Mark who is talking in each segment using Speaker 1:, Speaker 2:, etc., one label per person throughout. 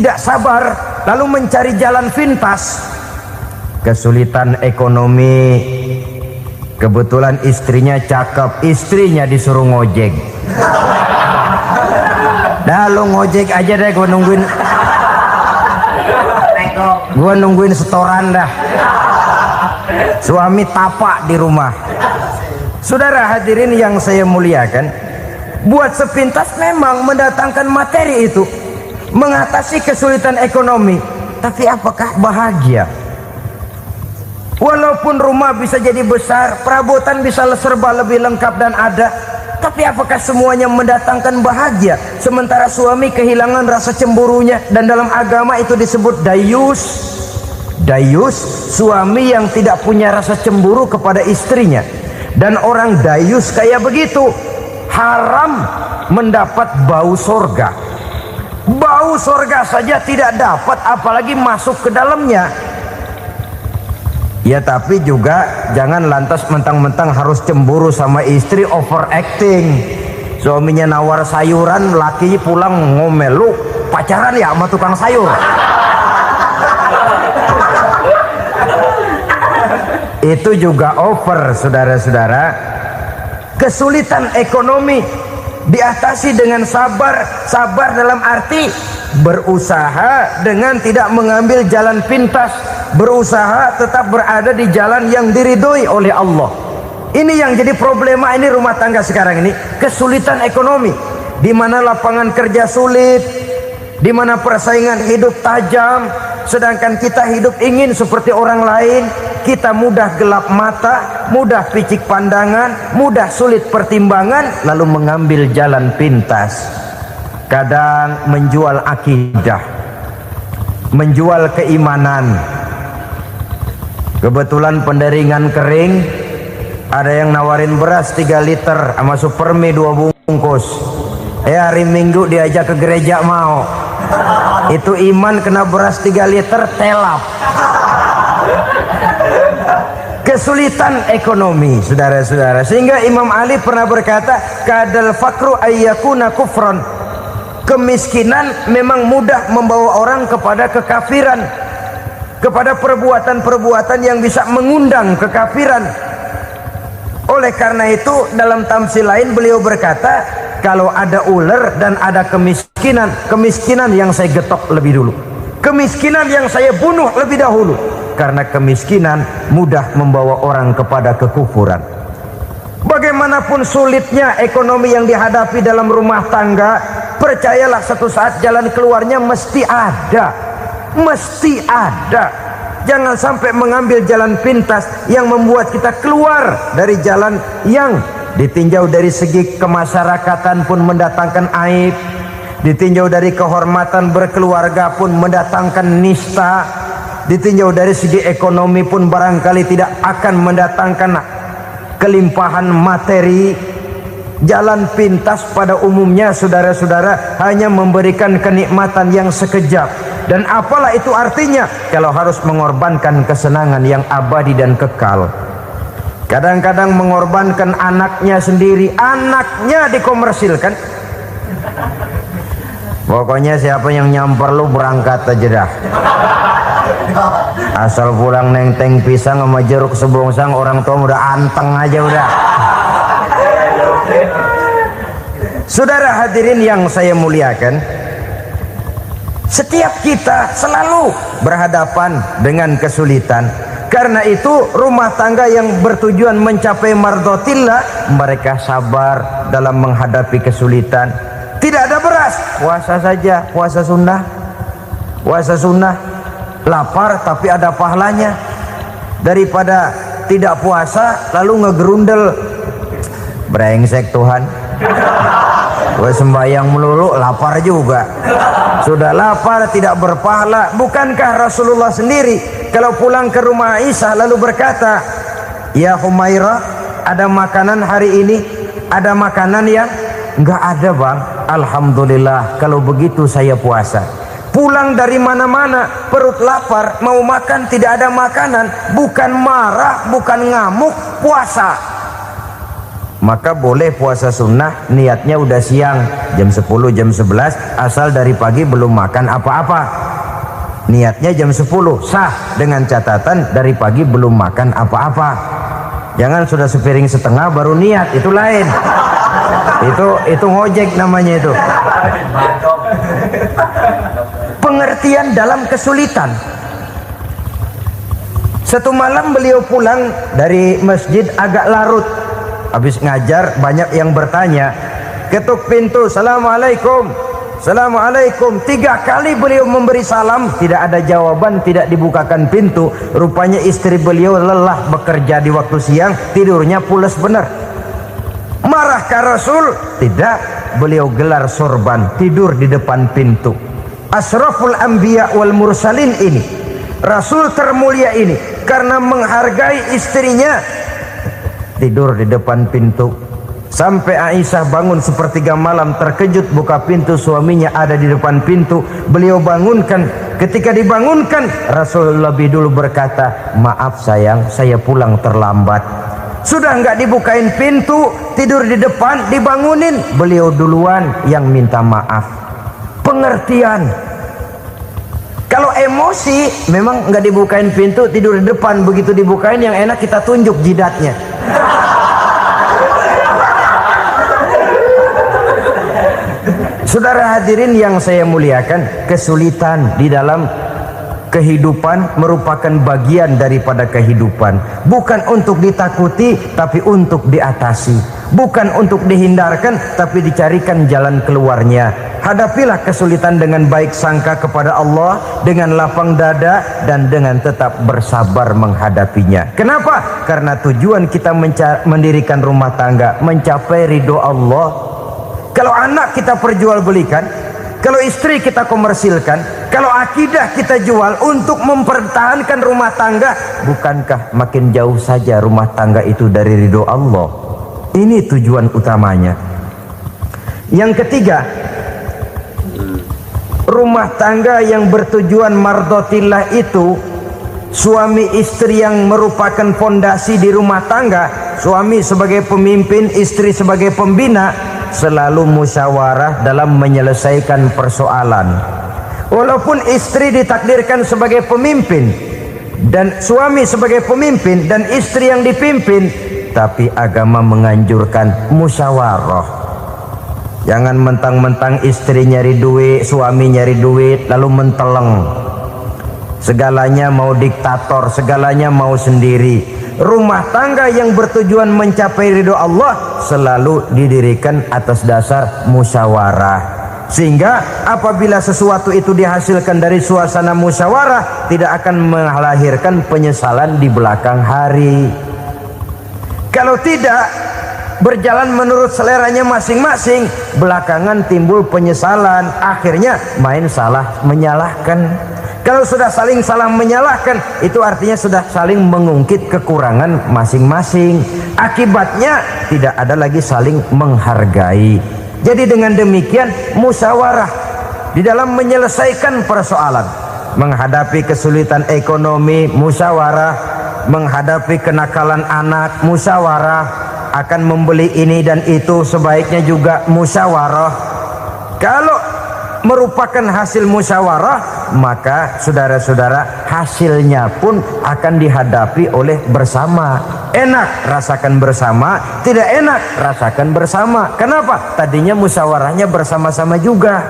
Speaker 1: tidak sabar lalu mencari jalan pintas. Kesulitan ekonomi, kebetulan istrinya cakep, istrinya disuruh ngojek. Dah lu ngojek aja deh, gua nungguin setoran dah. Suami tapak di rumah. Saudara hadirin yang saya muliakan, buat sepintas memang mendatangkan materi itu mengatasi kesulitan ekonomi, tapi apakah bahagia? Walaupun rumah bisa jadi besar, perabotan bisa serba lebih lengkap dan ada, tapi apakah semuanya mendatangkan bahagia? Sementara suami kehilangan rasa cemburunya, dan dalam agama itu disebut dayus. Dayus, suami yang tidak punya rasa cemburu kepada istrinya. Dan orang dayus kayak begitu haram mendapat bau sorga. Bau sorga saja tidak dapat, apalagi masuk ke dalamnya. Ya tapi juga jangan lantas mentang-mentang harus cemburu sama istri, overacting. Suaminya nawar sayuran, lakinya pulang ngomel, lu pacaran ya sama tukang sayur. Itu juga over, saudara-saudara. Kesulitan ekonomi diatasi dengan sabar. Sabar dalam arti berusaha dengan tidak mengambil jalan pintas, berusaha tetap berada di jalan yang diridhoi oleh Allah. Ini yang jadi problema ini rumah tangga sekarang ini, kesulitan ekonomi, di mana lapangan kerja sulit, di mana persaingan hidup tajam, sedangkan kita hidup ingin seperti orang lain. Kita mudah gelap mata, mudah picik pandangan, mudah sulit pertimbangan, lalu mengambil jalan pintas. Kadang menjual akidah, menjual keimanan. Kebetulan penderingan kering, ada yang nawarin beras 3 liter sama supermi 2 bungkus. Hari Minggu diajak ke gereja mau. Itu iman kena beras 3 liter telap. Kesulitan ekonomi, saudara-saudara, sehingga Imam Ali pernah berkata, kadal fakru ayyakuna kufran. Kemiskinan memang mudah membawa orang kepada kekafiran, kepada perbuatan-perbuatan yang bisa mengundang kekafiran. Oleh karena itu dalam tamsil lain beliau berkata, kalau ada ular dan ada kemiskinan, kemiskinan yang saya getok lebih dulu, kemiskinan yang saya bunuh lebih dahulu. Karena kemiskinan mudah membawa orang kepada kekufuran. Bagaimanapun sulitnya ekonomi yang dihadapi dalam rumah tangga, percayalah satu saat jalan keluarnya mesti ada. Mesti ada. Jangan sampai mengambil jalan pintas yang membuat kita keluar dari jalan yang ditinjau dari segi kemasyarakatan pun mendatangkan aib, ditinjau dari kehormatan berkeluarga pun mendatangkan nista, ditinjau dari segi ekonomi pun barangkali tidak akan mendatangkan kelimpahan materi. Jalan pintas pada umumnya, saudara-saudara, hanya memberikan kenikmatan yang sekejap. Dan apalah itu artinya kalau harus mengorbankan kesenangan yang abadi dan kekal. Kadang-kadang mengorbankan anaknya sendiri, anaknya dikomersilkan. Pokoknya siapa yang nyamper lu berangkat aja dah. Asal pulang nenteng pisang sama jeruk sebongsang, orang tua udah anteng aja udah. Saudara hadirin yang saya muliakan, setiap kita selalu berhadapan dengan kesulitan. Karena itu rumah tangga yang bertujuan mencapai mardhatillah, mereka sabar dalam menghadapi kesulitan. Tidak ada beras, puasa saja, puasa sunnah. Puasa sunnah, lapar tapi ada pahalanya, daripada tidak puasa lalu ngegerundel. Brengsek Tuhan, gue sembahyang melulu lapar juga. Sudah lapar tidak berpahala. Bukankah Rasulullah sendiri kalau pulang ke rumah Aisyah lalu berkata, ya Humairah, ada makanan hari ini? Ada makanan yang enggak ada bang. Alhamdulillah kalau begitu saya puasa. Pulang dari mana-mana perut lapar, mau makan tidak ada makanan, bukan marah, bukan ngamuk, puasa. maka boleh puasa sunnah niatnya udah siang jam 10 jam 11 asal dari pagi belum makan apa-apa. Niatnya jam 10 sah dengan catatan dari pagi belum makan apa-apa. Jangan sudah sepiring setengah baru niat, itu lain. Itu ngojek namanya itu. Pengertian dalam kesulitan. Satu malam beliau pulang dari masjid agak larut. Habis ngajar banyak yang bertanya, ketuk pintu, assalamualaikum, assalamualaikum. 3 kali beliau memberi salam, tidak ada jawaban, tidak dibukakan pintu. Rupanya istri beliau lelah bekerja di waktu siang, tidurnya pules benar. Marah ke Rasul? Tidak, beliau gelar sorban, tidur di depan pintu. Asraful anbiya wal mursalin ini, Rasul termulia ini, karena menghargai istrinya tidur di depan pintu. Sampai Aisyah bangun sepertiga malam terkejut buka pintu, suaminya ada di depan pintu. Beliau bangunkan. Ketika dibangunkan, Rasul lebih dulu berkata, maaf sayang, saya pulang terlambat. Sudah nggak dibukain pintu, tidur di depan, dibangunin, beliau duluan yang minta maaf. Pengertian. Kalau emosi memang nggak dibukain pintu, tidur di depan, begitu dibukain yang enak kita tunjuk jidatnya. Saudara hadirin yang saya muliakan, kesulitan di dalam kehidupan merupakan bagian daripada kehidupan. Bukan untuk ditakuti, tapi untuk diatasi. Bukan untuk dihindarkan, tapi dicarikan jalan keluarnya. Hadapilah kesulitan dengan baik sangka kepada Allah, dengan lapang dada, dan dengan tetap bersabar menghadapinya. Kenapa? Karena tujuan kita mendirikan rumah tangga, mencapai ridho Allah. Kalau anak kita perjualbelikan, kalau istri kita komersilkan, kalau akidah kita jual untuk mempertahankan rumah tangga, bukankah makin jauh saja rumah tangga itu dari ridho Allah? Ini tujuan utamanya. Yang ketiga, rumah tangga yang bertujuan mardotillah itu, suami istri yang merupakan fondasi di rumah tangga, suami sebagai pemimpin, istri sebagai pembina, selalu musyawarah dalam menyelesaikan persoalan. Walaupun istri ditakdirkan sebagai pemimpin dan suami sebagai pemimpin dan istri yang dipimpin, tapi agama menganjurkan musyawarah. Jangan mentang-mentang istri nyari duit, suami nyari duit lalu menteleng. Segalanya mau diktator, segalanya mau sendiri. Rumah tangga yang bertujuan mencapai ridho Allah selalu didirikan atas dasar musyawarah. Sehingga apabila sesuatu itu dihasilkan dari suasana musyawarah, tidak akan melahirkan penyesalan di belakang hari. Kalau tidak berjalan menurut seleranya masing-masing, belakangan timbul penyesalan, akhirnya main salah menyalahkan. Kalau sudah saling salah menyalahkan, itu artinya sudah saling mengungkit kekurangan masing-masing. Akibatnya tidak ada lagi saling menghargai. Jadi dengan demikian musyawarah di dalam menyelesaikan persoalan, menghadapi kesulitan ekonomi, musyawarah, menghadapi kenakalan anak, musyawarah, akan membeli ini dan itu sebaiknya juga musyawarah. Kalau merupakan hasil musyawarah, maka saudara-saudara hasilnya pun akan dihadapi oleh bersama. Enak rasakan bersama, tidak enak rasakan bersama. Kenapa? Tadinya musyawarahnya bersama-sama juga.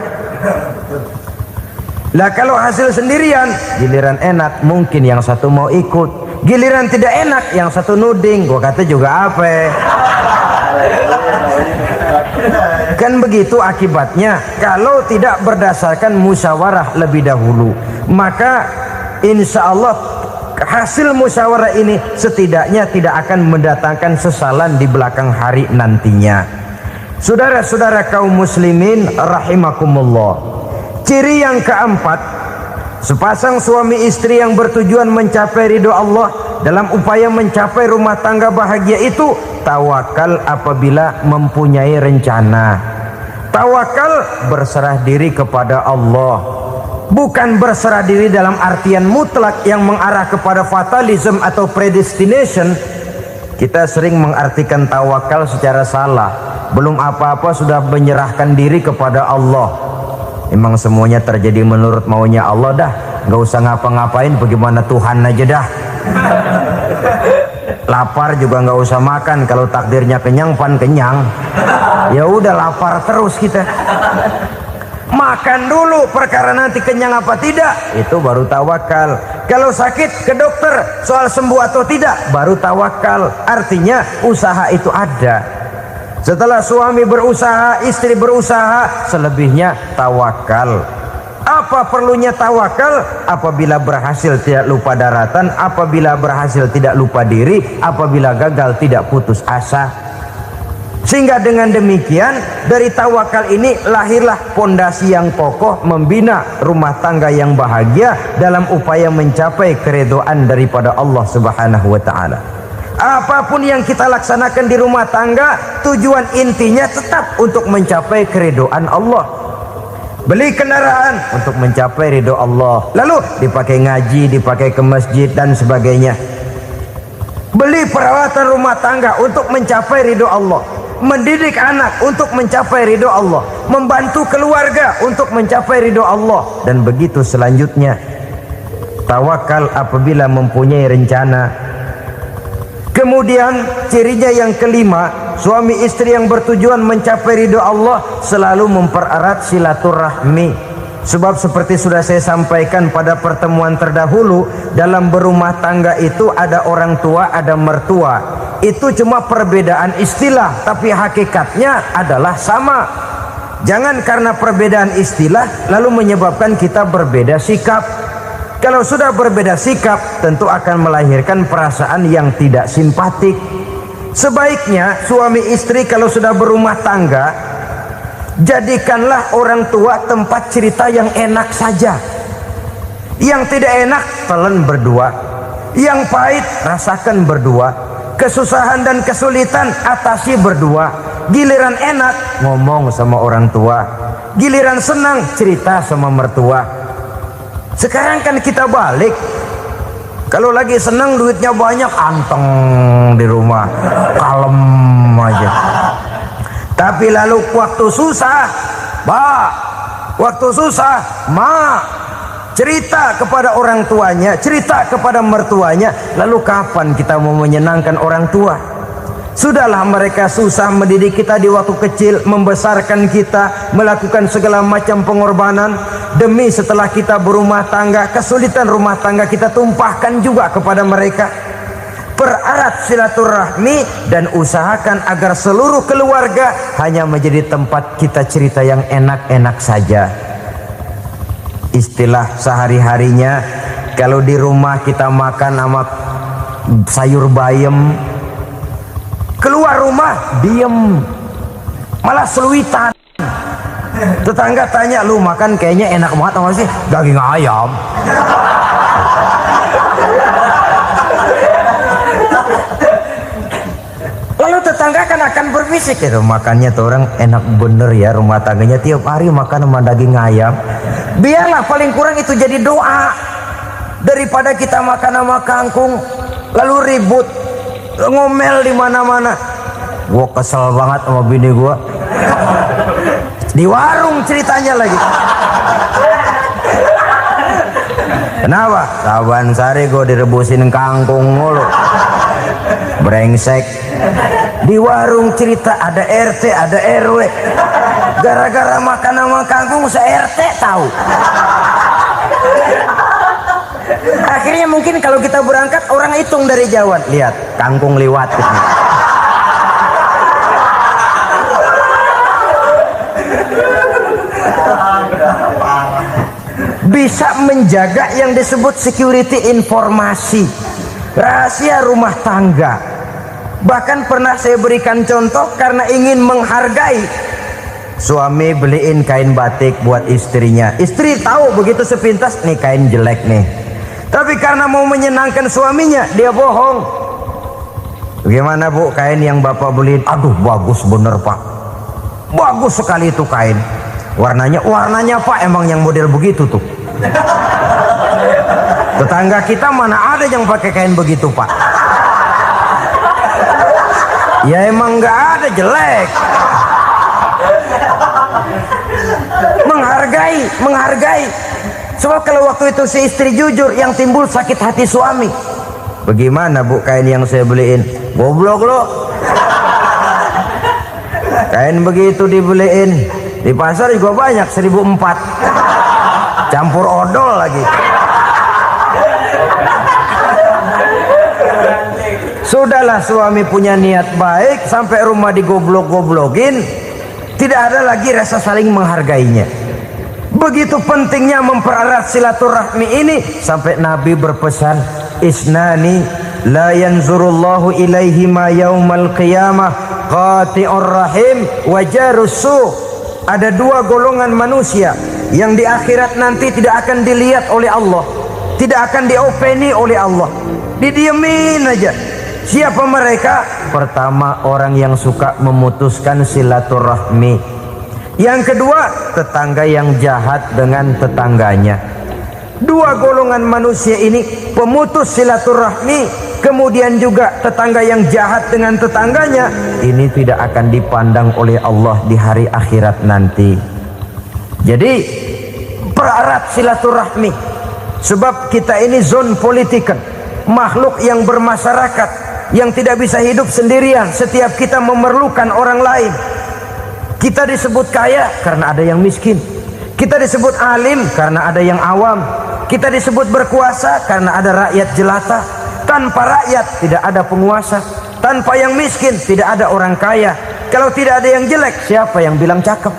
Speaker 1: Lah kalau hasil sendirian, giliran enak mungkin yang satu mau ikut, giliran tidak enak yang satu nuding, gua kata juga apa. Kan begitu akibatnya kalau tidak berdasarkan musyawarah lebih dahulu. Maka insya Allah hasil musyawarah ini setidaknya tidak akan mendatangkan sesalan di belakang hari nantinya. Saudara-saudara kaum muslimin rahimakumullah, ciri yang keempat, sepasang suami istri yang bertujuan mencapai ridho Allah dalam upaya mencapai rumah tangga bahagia itu tawakal apabila mempunyai rencana. Tawakal berserah diri kepada Allah, bukan berserah diri dalam artian mutlak yang mengarah kepada fatalism atau predestination. Kita sering mengartikan tawakal secara salah. Belum apa-apa sudah menyerahkan diri kepada Allah. Emang semuanya terjadi menurut maunya Allah dah. Nggak usah ngapa-ngapain, bagaimana Tuhan aja dah. Lapar juga nggak usah makan, kalau takdirnya kenyang pan kenyang. Ya udah lapar terus kita. Makan dulu, perkara nanti kenyang apa tidak, itu baru tawakal. Kalau sakit ke dokter, soal sembuh atau tidak, baru tawakal. Artinya usaha itu ada. Setelah suami berusaha, istri berusaha, selebihnya tawakal. Apa perlunya tawakal? Apabila berhasil tidak lupa daratan, apabila berhasil tidak lupa diri, apabila gagal tidak putus asa. Sehingga dengan demikian dari tawakal ini lahirlah pondasi yang kokoh membina rumah tangga yang bahagia dalam upaya mencapai keridhaan daripada Allah Subhanahu wa taala. Apapun yang kita laksanakan di rumah tangga, tujuan intinya tetap untuk mencapai keridhaan Allah. Beli kendaraan untuk mencapai ridho Allah, lalu dipakai ngaji, dipakai ke masjid dan sebagainya. Beli peralatan rumah tangga untuk mencapai ridho Allah. Mendidik anak untuk mencapai ridho Allah, membantu keluarga untuk mencapai ridho Allah, dan begitu selanjutnya. Tawakal apabila mempunyai rencana. Kemudian cirinya yang kelima, suami istri yang bertujuan mencapai ridho Allah selalu mempererat silaturahmi. Sebab seperti sudah saya sampaikan pada pertemuan terdahulu, dalam berumah tangga itu ada orang tua, ada mertua. Itu cuma perbedaan istilah, tapi hakikatnya adalah sama. Jangan karena perbedaan istilah lalu menyebabkan kita berbeda sikap. Kalau sudah berbeda sikap, tentu akan melahirkan perasaan yang tidak simpatik. Sebaiknya suami istri kalau sudah berumah tangga, jadikanlah orang tua tempat cerita yang enak saja. Yang tidak enak telan berdua, yang pahit rasakan berdua, kesusahan dan kesulitan atasi berdua. Giliran enak ngomong sama orang tua, giliran senang cerita sama mertua. Sekarang kan kita balik, kalau lagi senang duitnya banyak, anteng di rumah, kalem aja. Tapi lalu waktu susah, waktu susah, cerita kepada orang tuanya, cerita kepada mertuanya. Lalu kapan kita mau menyenangkan orang tua? Sudahlah mereka susah mendidik kita di waktu kecil, membesarkan kita, melakukan segala macam pengorbanan. Demi setelah kita berumah tangga, kesulitan rumah tangga kita tumpahkan juga kepada mereka. Pererat silaturahmi dan usahakan agar seluruh keluarga hanya menjadi tempat kita cerita yang enak-enak saja. Istilah sehari-harinya, kalau di rumah kita makan sama sayur bayam, keluar rumah diem, malah seluitan. Tetangga tanya, lu makan kayaknya enak banget apa sih? Daging ayam. Lalu tetangga kan akan berbisik, itu makannya tuh orang enak bener ya, rumah tangganya tiap hari makan sama daging ayam. Biarlah paling kurang itu jadi doa, daripada kita makan sama kangkung lalu ribut ngomel di mana-mana. Gua kesel banget sama bini gua, di warung ceritanya lagi. Kenapa? Saban sari gua direbusin kangkung mulu, brengsek. Di warung cerita ada RT, ada RW. Gara-gara makan sama kangkung se-RT tahu. Akhirnya mungkin kalau kita berangkat orang hitung dari jauhan, lihat kangkung liwat. Bisa menjaga yang disebut security informasi, rahasia rumah tangga. Bahkan pernah saya berikan contoh karena ingin menghargai. Suami beliin kain batik buat istrinya. Istri tahu begitu sepintas, nih kain jelek nih. Tapi karena mau menyenangkan suaminya, dia bohong. Bagaimana bu kain yang bapak beliin? Aduh bagus bener pak, bagus sekali itu kain. Warnanya pak emang yang model begitu tuh. Tetangga kita mana ada yang pakai kain begitu pak. Ya emang nggak ada jelek. Menghargai. Sebab kalau waktu itu si istri jujur, yang timbul sakit hati suami. Bagaimana bu kain yang saya beliin? Goblok lo. Kain begitu dibeliin di pasar juga banyak 1.400, campur odol lagi. Sudahlah, suami punya niat baik, sampai rumah digoblok-goblokin, tidak ada lagi rasa saling menghargainya. Begitu pentingnya mempererat silaturahmi ini, sampai Nabi berpesan, isnani la yanzurullahu ilaihima yaumal qiyamah, qati'ur rahim wa jarus su'. Ada dua golongan manusia yang di akhirat nanti tidak akan dilihat oleh Allah, tidak akan diopeni oleh Allah, didiemin aja. Siapa mereka? Pertama, orang yang suka memutuskan silaturahmi. Yang kedua, tetangga yang jahat dengan tetangganya. Dua golongan manusia ini, pemutus silaturahmi, kemudian juga tetangga yang jahat dengan tetangganya, ini tidak akan dipandang oleh Allah di hari akhirat nanti. Jadi pererat silaturahmi, sebab kita ini zon politikan, makhluk yang bermasyarakat, yang tidak bisa hidup sendirian. Setiap kita memerlukan orang lain. Kita disebut kaya karena ada yang miskin, kita disebut alim karena ada yang awam, kita disebut berkuasa karena ada rakyat jelata. Tanpa rakyat tidak ada penguasa, tanpa yang miskin tidak ada orang kaya. Kalau tidak ada yang jelek, siapa yang bilang cakep?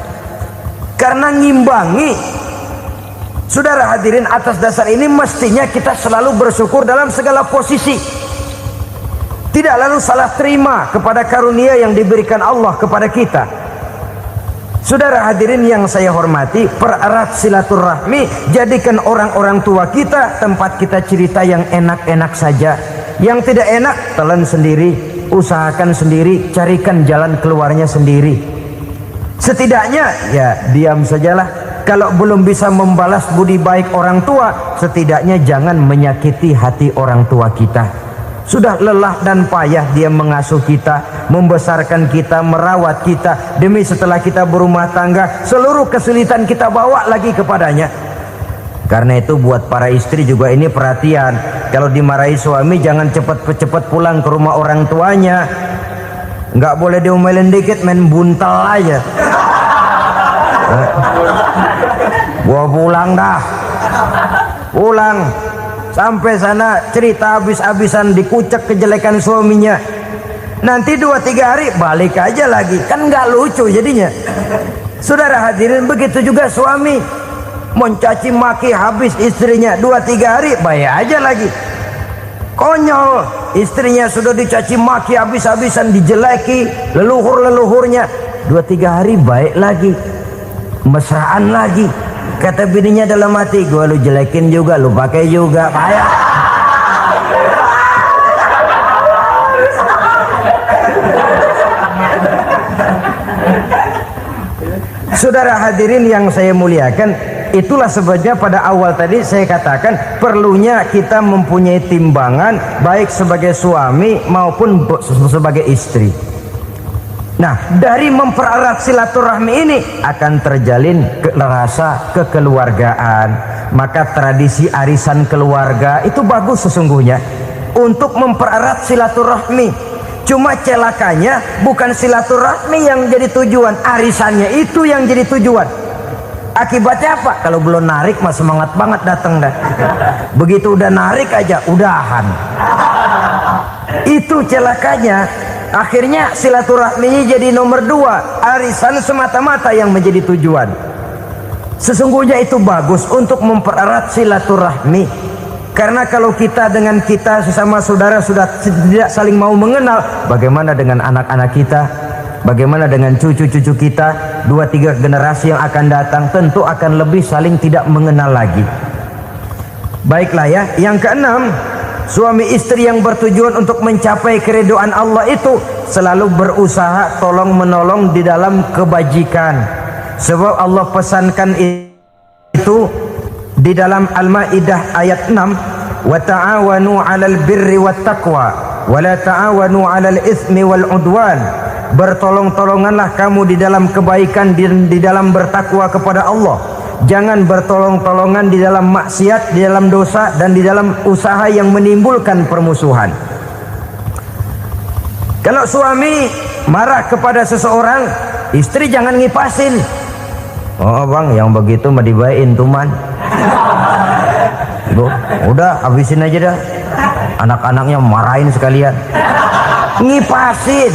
Speaker 1: Karena ngimbangi. Saudara hadirin, atas dasar ini mestinya kita selalu bersyukur dalam segala posisi, tidak lalu salah terima kepada karunia yang diberikan Allah kepada kita. Saudara hadirin yang saya hormati, pererat silaturahmi, jadikan orang-orang tua kita tempat kita cerita yang enak-enak saja. Yang tidak enak, telan sendiri, usahakan sendiri, carikan jalan keluarnya sendiri. Setidaknya ya diam sajalah. Kalau belum bisa membalas budi baik orang tua, setidaknya jangan menyakiti hati orang tua kita. Sudah lelah dan payah dia mengasuh kita, membesarkan kita, merawat kita, demi setelah kita berumah tangga, seluruh kesulitan kita bawa lagi kepadanya. Karena itu buat para istri juga ini perhatian. Kalau dimarahi suami, jangan cepat-cepat pulang ke rumah orang tuanya. Nggak boleh diomelin dikit, main buntal aja. Gua pulang dah. Pulang. Sampai sana cerita habis-habisan, dikucek kejelekan suaminya. Nanti 2-3 hari balik aja lagi, kan nggak lucu jadinya. Saudara hadirin, begitu juga suami mencaci maki habis istrinya, 2-3 hari bayar aja lagi. Konyol, istrinya sudah dicaci maki habis-habisan, dijeleki leluhur-leluhurnya, 2-3 hari baik lagi, mesraan lagi. Kata bininya dalam hati, gua lu jelekin juga, lu pakai juga, payah. Saudara hadirin yang saya muliakan, itulah sebabnya pada awal tadi saya katakan perlunya kita mempunyai timbangan baik sebagai suami maupun sebagai istri. Nah, dari mempererat silaturahmi ini akan terjalin rasa kekeluargaan. Maka tradisi arisan keluarga itu bagus sesungguhnya untuk mempererat silaturahmi. Cuma celakanya bukan silaturahmi yang jadi tujuan, arisannya itu yang jadi tujuan. Akibatnya apa? Kalau belum narik mah semangat banget datang dah. Begitu udah narik aja udahan. Itu celakanya. Akhirnya silaturahminya jadi nomor 2, arisan semata-mata yang menjadi tujuan. Sesungguhnya itu bagus untuk mempererat silaturahmi. Karena kalau kita dengan kita sesama saudara sudah tidak saling mau mengenal, bagaimana dengan anak-anak kita? Bagaimana dengan cucu-cucu kita? 2-3 generasi yang akan datang tentu akan lebih saling tidak mengenal lagi. Baiklah ya, yang keenam, suami istri yang bertujuan untuk mencapai keridhaan Allah itu selalu berusaha tolong menolong di dalam kebajikan. Sebab Allah pesankan itu di dalam Al-Maidah ayat 6, wa ta'awanu 'alal birri wat taqwa wala ta'awanu 'alal itsmi wal 'udwan. Bertolong-tolonganlah kamu di dalam kebaikan, di dalam bertakwa kepada Allah. Jangan bertolong-tolongan di dalam maksiat, di dalam dosa, dan di dalam usaha yang menimbulkan permusuhan. Kalau suami marah kepada seseorang, istri jangan ngipasin. Oh bang, yang begitu mah dibayain tuman. Udah habisin aja dah. Anak-anaknya marahin sekalian. Ngipasin.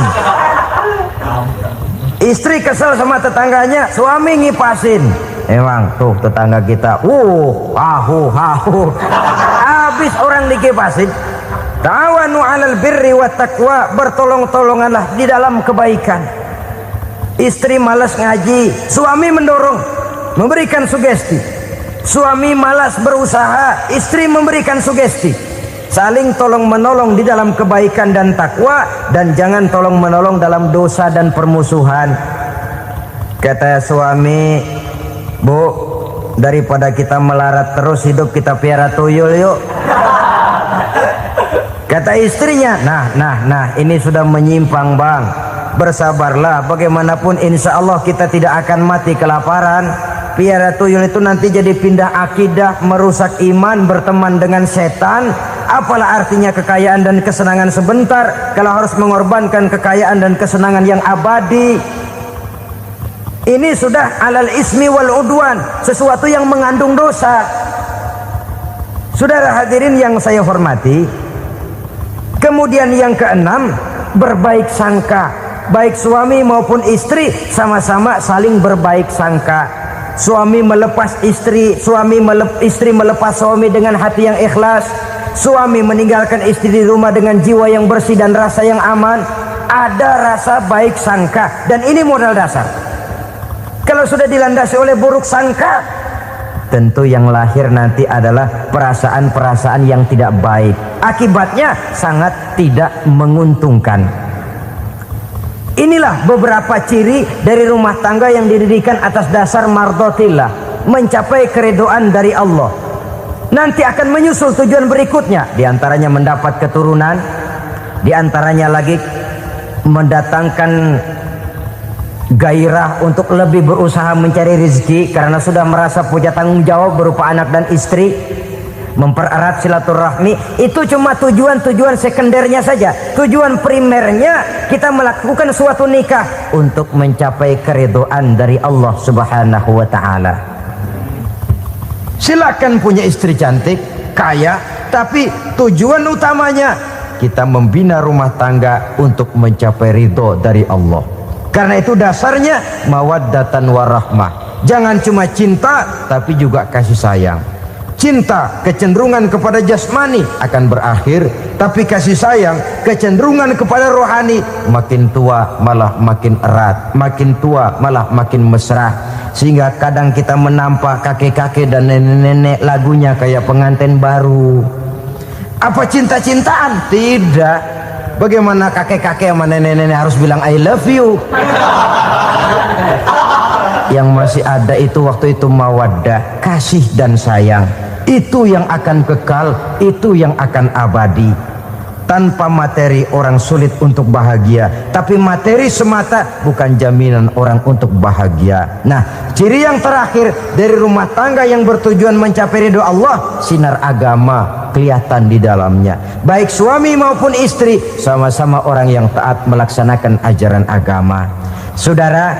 Speaker 1: Istri kesel sama tetangganya, suami ngipasin. Emang tuh tetangga kita, hahu. Habis orang dikipasin. Ta'awanu 'alal birri wat taqwa, bertolong-tolonganlah di dalam kebaikan. Istri malas ngaji, suami mendorong, memberikan sugesti. Suami malas berusaha, istri memberikan sugesti. Saling tolong menolong di dalam kebaikan dan takwa, dan jangan tolong menolong dalam dosa dan permusuhan. Kata suami, Bu, daripada kita melarat terus hidup, kita piara tuyul yuk. Kata istrinya, nah ini sudah menyimpang bang, bersabarlah, bagaimanapun insya Allah kita tidak akan mati kelaparan. Piara tuyul itu nanti jadi pindah akidah, merusak iman, berteman dengan setan. Apalah artinya kekayaan dan kesenangan sebentar kalau harus mengorbankan kekayaan dan kesenangan yang abadi. Ini sudah alal ismi wal udwan, sesuatu yang mengandung dosa. Saudara hadirin yang saya hormati, kemudian yang keenam, berbaik sangka. Baik suami maupun istri sama-sama saling berbaik sangka. Suami melepas istri, istri melepas suami dengan hati yang ikhlas. Suami meninggalkan istri di rumah dengan jiwa yang bersih dan rasa yang aman. Ada rasa baik sangka, dan ini modal dasar. Kalau sudah dilandasi oleh buruk sangka, tentu yang lahir nanti adalah perasaan-perasaan yang tidak baik. Akibatnya sangat tidak menguntungkan. Inilah beberapa ciri dari rumah tangga yang didirikan atas dasar mardhatillah, mencapai keridhaan dari Allah. Nanti akan menyusul tujuan berikutnya, diantaranya mendapat keturunan, diantaranya lagi mendatangkan gairah untuk lebih berusaha mencari rezeki karena sudah merasa punya tanggung jawab berupa anak dan istri. Mempererat silaturahmi. Itu cuma tujuan-tujuan sekundernya saja. Tujuan primernya kita melakukan suatu nikah untuk mencapai keridhaan dari Allah Subhanahu wa ta'ala. Silakan punya istri cantik, kaya, tapi tujuan utamanya kita membina rumah tangga untuk mencapai ridho dari Allah. Karena itu dasarnya mawaddatan warahmah. Jangan cuma cinta, tapi juga kasih sayang. Cinta, kecenderungan kepada jasmani akan berakhir, tapi kasih sayang, kecenderungan kepada rohani, makin tua malah makin erat, makin tua malah makin mesra. Sehingga kadang kita menampak kakek-kakek dan nenek-nenek lagunya kayak pengantin baru. Apa cinta-cintaan? Tidak. Bagaimana kakek-kakek sama nenek-nenek harus bilang I love you? Yang masih ada itu waktu itu mawaddah, kasih dan sayang. Itu yang akan kekal, itu yang akan abadi. Tanpa materi orang sulit untuk bahagia, tapi materi semata bukan jaminan orang untuk bahagia. Nah, ciri yang terakhir dari rumah tangga yang bertujuan mencapai ridho Allah, sinar agama kelihatan di dalamnya. Baik suami maupun istri sama-sama orang yang taat melaksanakan ajaran agama. Saudara,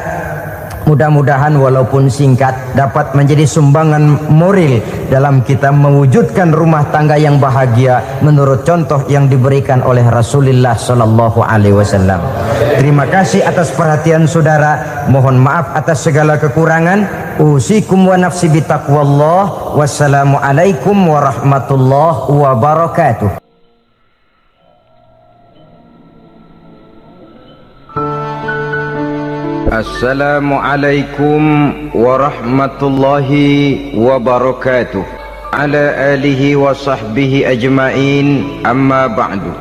Speaker 1: mudah-mudahan walaupun singkat dapat menjadi sumbangan moral dalam kita mewujudkan rumah tangga yang bahagia menurut contoh yang diberikan oleh Rasulullah Sallallahu Alaihi Wasallam. Terima kasih atas perhatian saudara. Mohon maaf atas segala kekurangan. Usikum wa nafsi bitaqwallah. Wassalamualaikum warahmatullahi wabarakatuh. Assalamualaikum warahmatullahi wabarakatuh. Ala alihi wa sahbihi ajma'in, amma ba'du.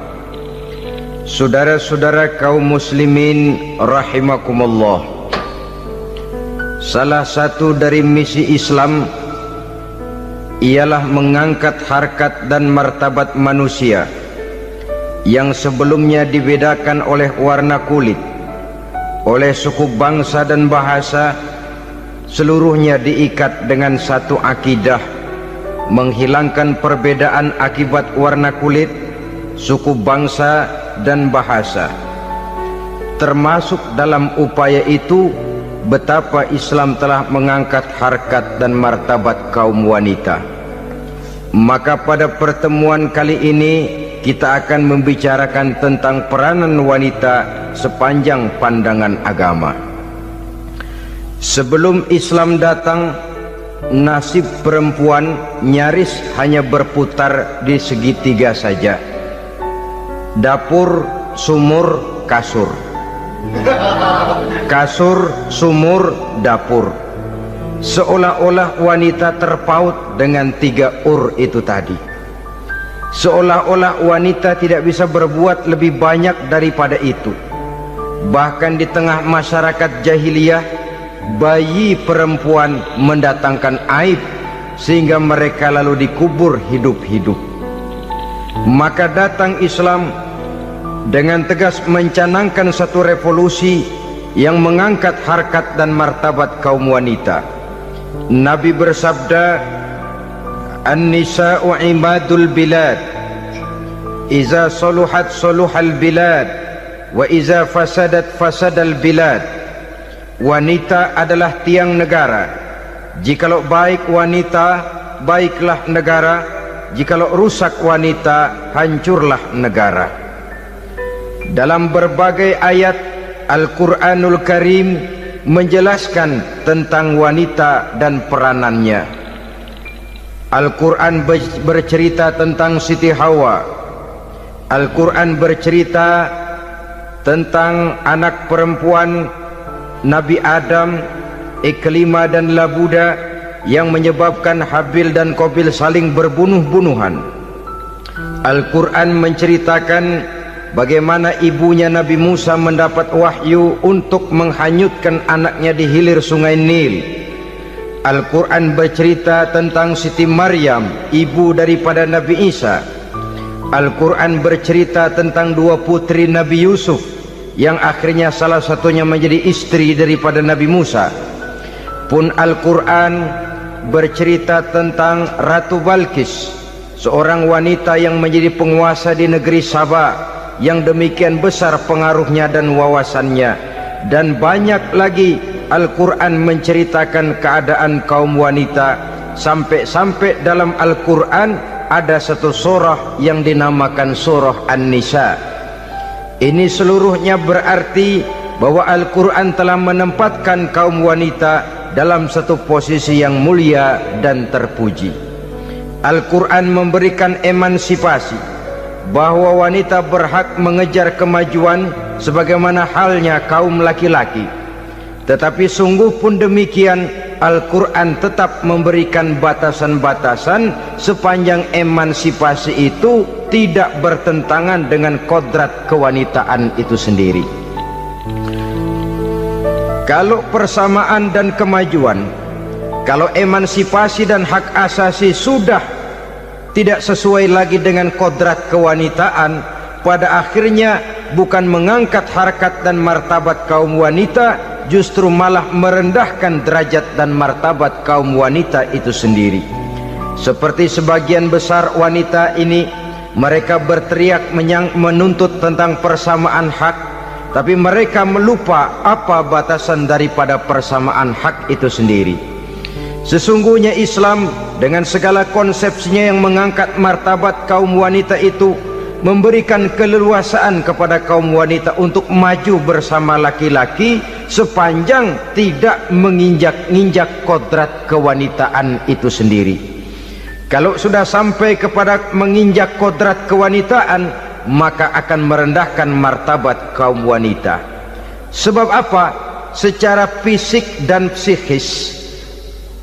Speaker 1: Saudara-saudara kaum muslimin rahimakumullah, salah satu dari misi Islam ialah mengangkat harkat dan martabat manusia yang sebelumnya dibedakan oleh warna kulit, oleh suku bangsa dan bahasa, seluruhnya diikat dengan satu akidah, menghilangkan perbedaan akibat warna kulit, suku bangsa dan bahasa. Termasuk dalam upaya itu betapa Islam telah mengangkat harkat dan martabat kaum wanita. Maka pada pertemuan kali ini kita akan membicarakan tentang peranan wanita sepanjang pandangan agama. Sebelum Islam datang, nasib perempuan nyaris hanya berputar di segitiga saja. Dapur, sumur, kasur. Kasur, sumur, dapur. Seolah-olah wanita terpaut dengan 3 itu tadi. Seolah-olah wanita tidak bisa berbuat lebih banyak daripada itu. Bahkan di tengah masyarakat jahiliyah, bayi perempuan mendatangkan aib sehingga mereka lalu dikubur hidup-hidup. Maka datang Islam dengan tegas mencanangkan satu revolusi yang mengangkat harkat dan martabat kaum wanita. Nabi bersabda, "An-nisa'u imadul bilad, iza saluhat saluhal bilad, wa iza fasadat fasadal bilad." Wanita adalah tiang negara. Jikalau baik wanita, baiklah negara. Jikalau rusak wanita, hancurlah negara. Dalam berbagai ayat Al-Quranul Karim menjelaskan tentang wanita dan peranannya. Al-Quran bercerita tentang Siti Hawa. Al-Quran bercerita tentang anak perempuan Nabi Adam, Iklima dan Labuda, yang menyebabkan Habil dan Qabil saling berbunuh-bunuhan. Al-Quran menceritakan bagaimana ibunya Nabi Musa mendapat wahyu untuk menghanyutkan anaknya di hilir sungai Nil. Al-Quran bercerita tentang Siti Maryam, ibu daripada Nabi Isa. Al-Quran bercerita tentang 2 putri Nabi Yusuf, yang akhirnya salah satunya menjadi istri daripada Nabi Musa. Pun Al-Quran bercerita tentang Ratu Balkis, seorang wanita yang menjadi penguasa di negeri Sabah, yang demikian besar pengaruhnya dan wawasannya. Dan banyak lagi Al-Quran menceritakan keadaan kaum wanita, sampai-sampai dalam Al-Quran ada satu surah yang dinamakan surah An-Nisa. Ini seluruhnya berarti bahwa Al-Quran telah menempatkan kaum wanita dalam satu posisi yang mulia dan terpuji. Al-Quran memberikan emansipasi, bahwa wanita berhak mengejar kemajuan sebagaimana halnya kaum laki-laki. Tetapi sungguh pun demikian, Al-Quran tetap memberikan batasan-batasan sepanjang emansipasi itu tidak bertentangan dengan kodrat kewanitaan itu sendiri. Kalau persamaan dan kemajuan, kalau emansipasi dan hak asasi sudah tidak sesuai lagi dengan kodrat kewanitaan, pada akhirnya bukan mengangkat harkat dan martabat kaum wanita, justru malah merendahkan derajat dan martabat kaum wanita itu sendiri. Seperti sebagian besar wanita ini, mereka berteriak menuntut tentang persamaan hak, tapi mereka melupa apa batasan daripada persamaan hak itu sendiri. Sesungguhnya Islam dengan segala konsepsinya yang mengangkat martabat kaum wanita itu memberikan keleluasaan kepada kaum wanita untuk maju bersama laki-laki sepanjang tidak menginjak-injak kodrat kewanitaan itu sendiri. Kalau sudah sampai kepada menginjak kodrat kewanitaan, maka akan merendahkan martabat kaum wanita. Sebab apa? Secara fisik dan psikis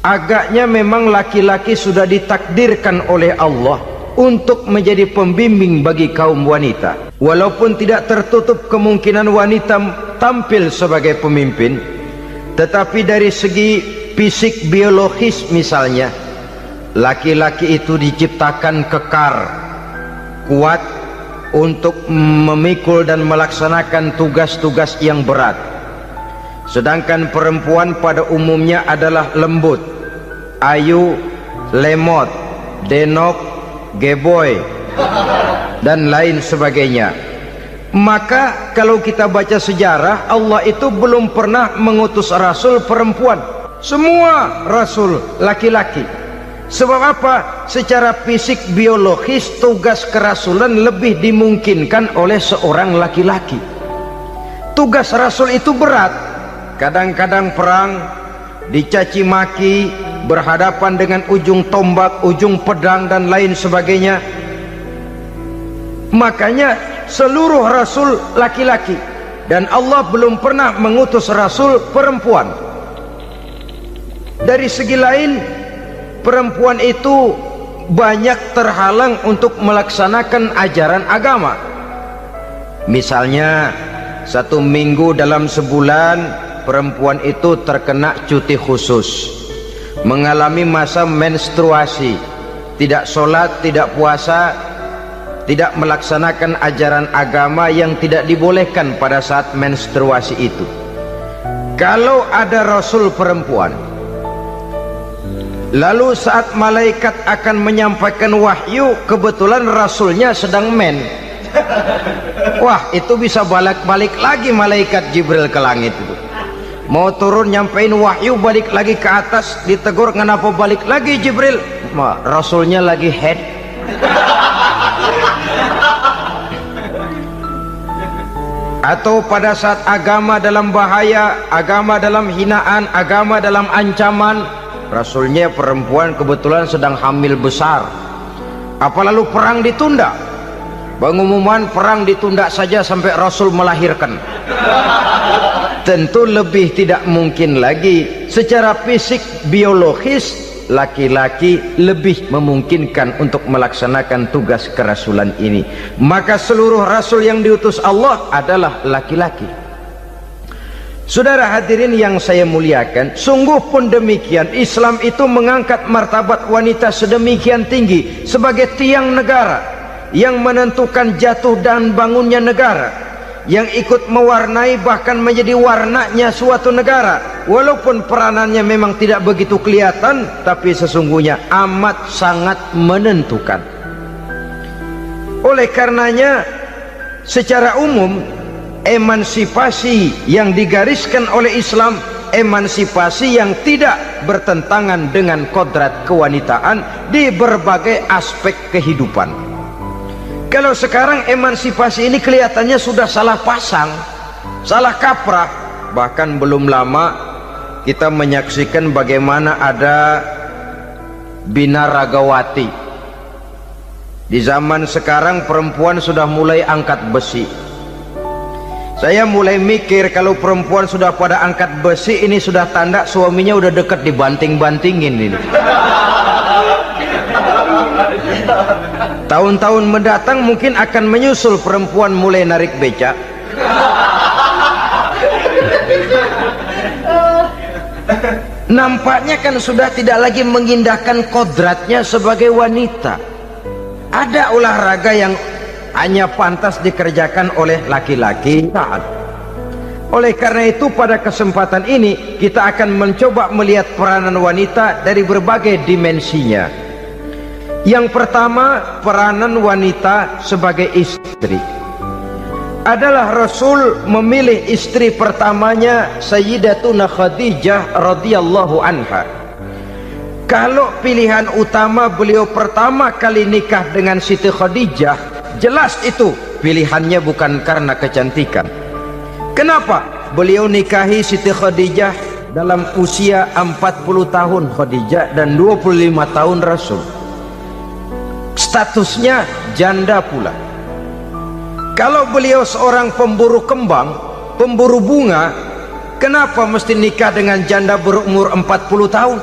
Speaker 1: agaknya memang laki-laki sudah ditakdirkan oleh Allah untuk menjadi pembimbing bagi kaum wanita. Walaupun tidak tertutup kemungkinan wanita tampil sebagai pemimpin, tetapi dari segi fisik biologis misalnya, laki-laki itu diciptakan kekar, kuat, untuk memikul dan melaksanakan tugas-tugas yang berat. Sedangkan perempuan pada umumnya adalah lembut, ayu, lemot, denok, geboy, dan lain sebagainya. Maka kalau kita baca sejarah, Allah itu belum pernah mengutus rasul perempuan, semua rasul laki-laki. Sebab apa? Secara fisik biologis tugas kerasulan lebih dimungkinkan oleh seorang laki-laki. Tugas rasul itu berat, kadang-kadang perang, dicaci maki, berhadapan dengan ujung tombak, ujung pedang dan lain sebagainya. Makanya seluruh rasul laki-laki, dan Allah belum pernah mengutus rasul perempuan. Dari segi lain, perempuan itu banyak terhalang untuk melaksanakan ajaran agama. Misalnya 1 minggu dalam sebulan perempuan itu terkena cuti khusus, mengalami masa menstruasi, tidak sholat, tidak puasa, tidak melaksanakan ajaran agama yang tidak dibolehkan pada saat menstruasi itu. Kalau ada rasul perempuan, lalu saat malaikat akan menyampaikan wahyu, kebetulan rasulnya sedang wah, itu bisa balik lagi malaikat Jibril ke langit itu. Mau turun nyampein wahyu, balik lagi ke atas, ditegur, kenapa balik lagi Jibril? Rasulnya lagi head. Atau pada saat agama dalam bahaya, agama dalam hinaan, agama dalam ancaman, rasulnya perempuan kebetulan sedang hamil besar. Apa lalu perang ditunda? Pengumuman perang ditunda saja sampai rasul melahirkan. Tentu lebih tidak mungkin lagi. Secara fisik biologis laki-laki lebih memungkinkan untuk melaksanakan tugas kerasulan ini. Maka seluruh rasul yang diutus Allah adalah laki-laki. Saudara hadirin yang saya muliakan, sungguh pun demikian, Islam itu mengangkat martabat wanita sedemikian tinggi sebagai tiang negara yang menentukan jatuh dan bangunnya negara, yang ikut mewarnai bahkan menjadi warnanya suatu negara. Walaupun peranannya memang tidak begitu kelihatan, tapi sesungguhnya amat sangat menentukan. Oleh karenanya, secara umum emansipasi yang digariskan oleh Islam, emansipasi yang tidak bertentangan dengan kodrat kewanitaan di berbagai aspek kehidupan. Kalau sekarang emansipasi ini kelihatannya sudah salah pasang, salah kaprah. Bahkan belum lama kita menyaksikan bagaimana ada binaragawati. Di zaman sekarang perempuan sudah mulai angkat besi. Saya mulai mikir, kalau perempuan sudah pada angkat besi, ini sudah tanda suaminya udah dekat dibanting-bantingin ini. Tahun-tahun mendatang mungkin akan menyusul perempuan mulai narik becak. Nampaknya kan sudah tidak lagi mengindahkan kodratnya sebagai wanita. Ada olahraga yang hanya pantas dikerjakan oleh laki-laki. Oleh karena itu pada kesempatan ini kita akan mencoba melihat peranan wanita dari berbagai dimensinya. Yang pertama, peranan wanita sebagai istri. Adalah Rasul memilih istri pertamanya Sayyidatuna Khadijah radhiyallahu anha. Kalau pilihan utama beliau pertama kali nikah dengan Siti Khadijah, jelas itu pilihannya bukan karena kecantikan. Kenapa? Beliau nikahi Siti Khadijah dalam usia 40 tahun Khadijah dan 25 tahun Rasul. Statusnya janda pula. Kalau beliau seorang pemburu kembang, pemburu bunga, kenapa mesti nikah dengan janda berumur 40 tahun?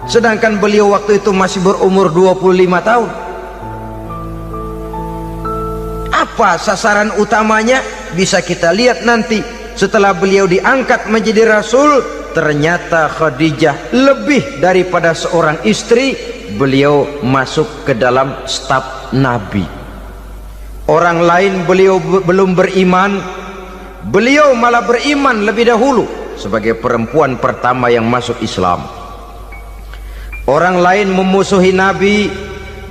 Speaker 1: Sedangkan beliau waktu itu masih berumur 25 tahun. Apa sasaran utamanya? Bisa kita lihat nanti. Setelah beliau diangkat menjadi Rasul, ternyata Khadijah lebih daripada seorang istri, beliau masuk ke dalam staf Nabi. Orang lain beliau belum beriman, beliau malah beriman lebih dahulu sebagai perempuan pertama yang masuk Islam. Orang lain memusuhi Nabi,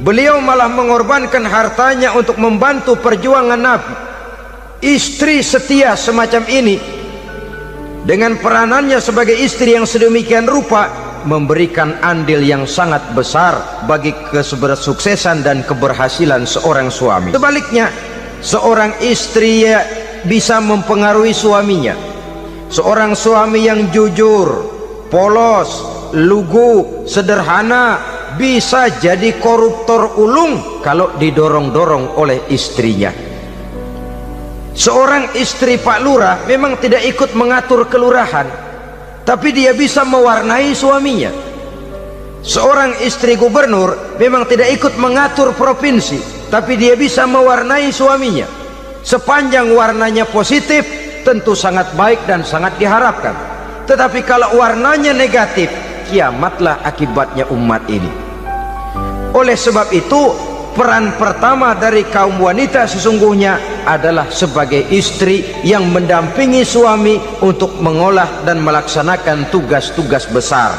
Speaker 1: beliau malah mengorbankan hartanya untuk membantu perjuangan Nabi. Istri setia semacam ini dengan peranannya sebagai istri yang sedemikian rupa memberikan andil yang sangat besar bagi kesuksesan dan keberhasilan seorang suami. Sebaliknya, seorang istri bisa mempengaruhi suaminya. Seorang suami yang jujur, polos, lugu, sederhana bisa jadi koruptor ulung kalau didorong-dorong oleh istrinya. Seorang istri Pak Lurah memang tidak ikut mengatur kelurahan, tapi dia bisa mewarnai suaminya. Seorang istri gubernur memang tidak ikut mengatur provinsi, tapi dia bisa mewarnai suaminya. Sepanjang warnanya positif, tentu sangat baik dan sangat diharapkan. Tetapi kalau warnanya negatif, kiamatlah akibatnya umat ini. Oleh sebab itu, peran pertama dari kaum wanita sesungguhnya adalah sebagai istri yang mendampingi suami untuk mengolah dan melaksanakan tugas-tugas besar.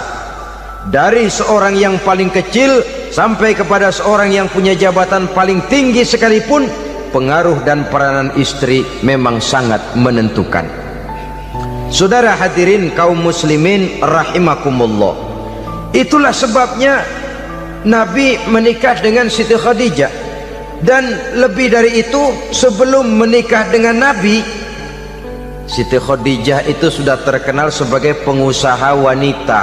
Speaker 1: Dari seorang yang paling kecil sampai kepada seorang yang punya jabatan paling tinggi sekalipun, pengaruh dan peranan istri memang sangat menentukan. Saudara hadirin kaum muslimin rahimakumullah, itulah sebabnya Nabi menikah dengan Siti Khadijah. Dan lebih dari itu, sebelum menikah dengan Nabi, Siti Khadijah itu sudah terkenal sebagai pengusaha wanita,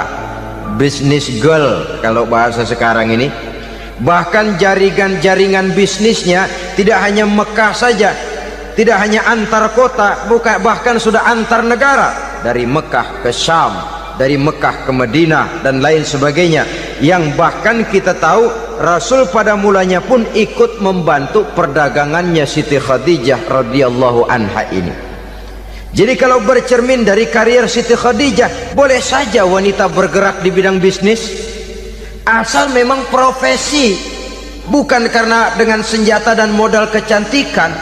Speaker 1: business girl kalau bahasa sekarang ini. Bahkan jaringan-jaringan bisnisnya tidak hanya Mekah saja, tidak hanya antar kota, bahkan sudah antar negara, dari Mekah ke Syam, dari Mekah ke Madinah dan lain sebagainya, yang bahkan kita tahu Rasul pada mulanya pun ikut membantu perdagangannya Siti Khadijah radhiyallahu anha ini. Jadi kalau bercermin dari karier Siti Khadijah, boleh saja wanita bergerak di bidang bisnis, asal memang profesi, bukan karena dengan senjata dan modal kecantikan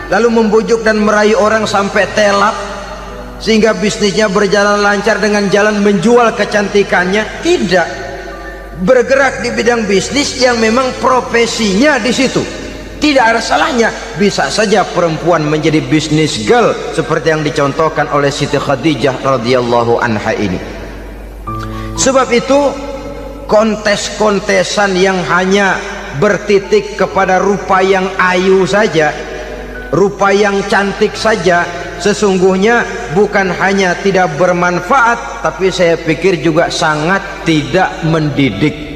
Speaker 1: lalu membujuk dan merayu orang sampai telap sehingga bisnisnya berjalan lancar dengan jalan menjual kecantikannya. Tidak, bergerak di bidang bisnis yang memang profesinya di situ. Tidak ada salahnya, bisa saja perempuan menjadi bisnis girl seperti yang dicontohkan oleh Siti Khadijah radhiyallahu anha ini. Sebab itu, kontes-kontesan yang hanya bertitik kepada rupa yang ayu saja, rupa yang cantik saja, sesungguhnya bukan hanya tidak bermanfaat, tapi saya pikir juga sangat tidak mendidik.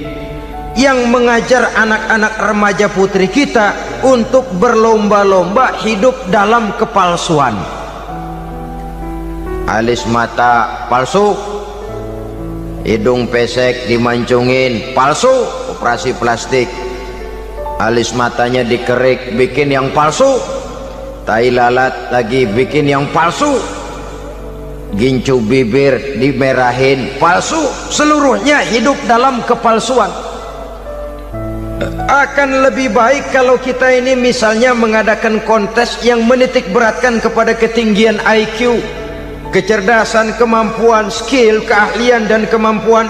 Speaker 1: Yang mengajar anak-anak remaja putri kita untuk berlomba-lomba hidup dalam kepalsuan. Alis mata palsu, hidung pesek dimancungin palsu, operasi plastik. Alis matanya dikerik bikin yang palsu, tai lalat lagi bikin yang palsu, gincu bibir dimerahin palsu. Seluruhnya hidup dalam kepalsuan. Akan lebih baik kalau kita ini misalnya mengadakan kontes yang menitik beratkan kepada ketinggian IQ, kecerdasan, kemampuan, skill, keahlian dan kemampuan.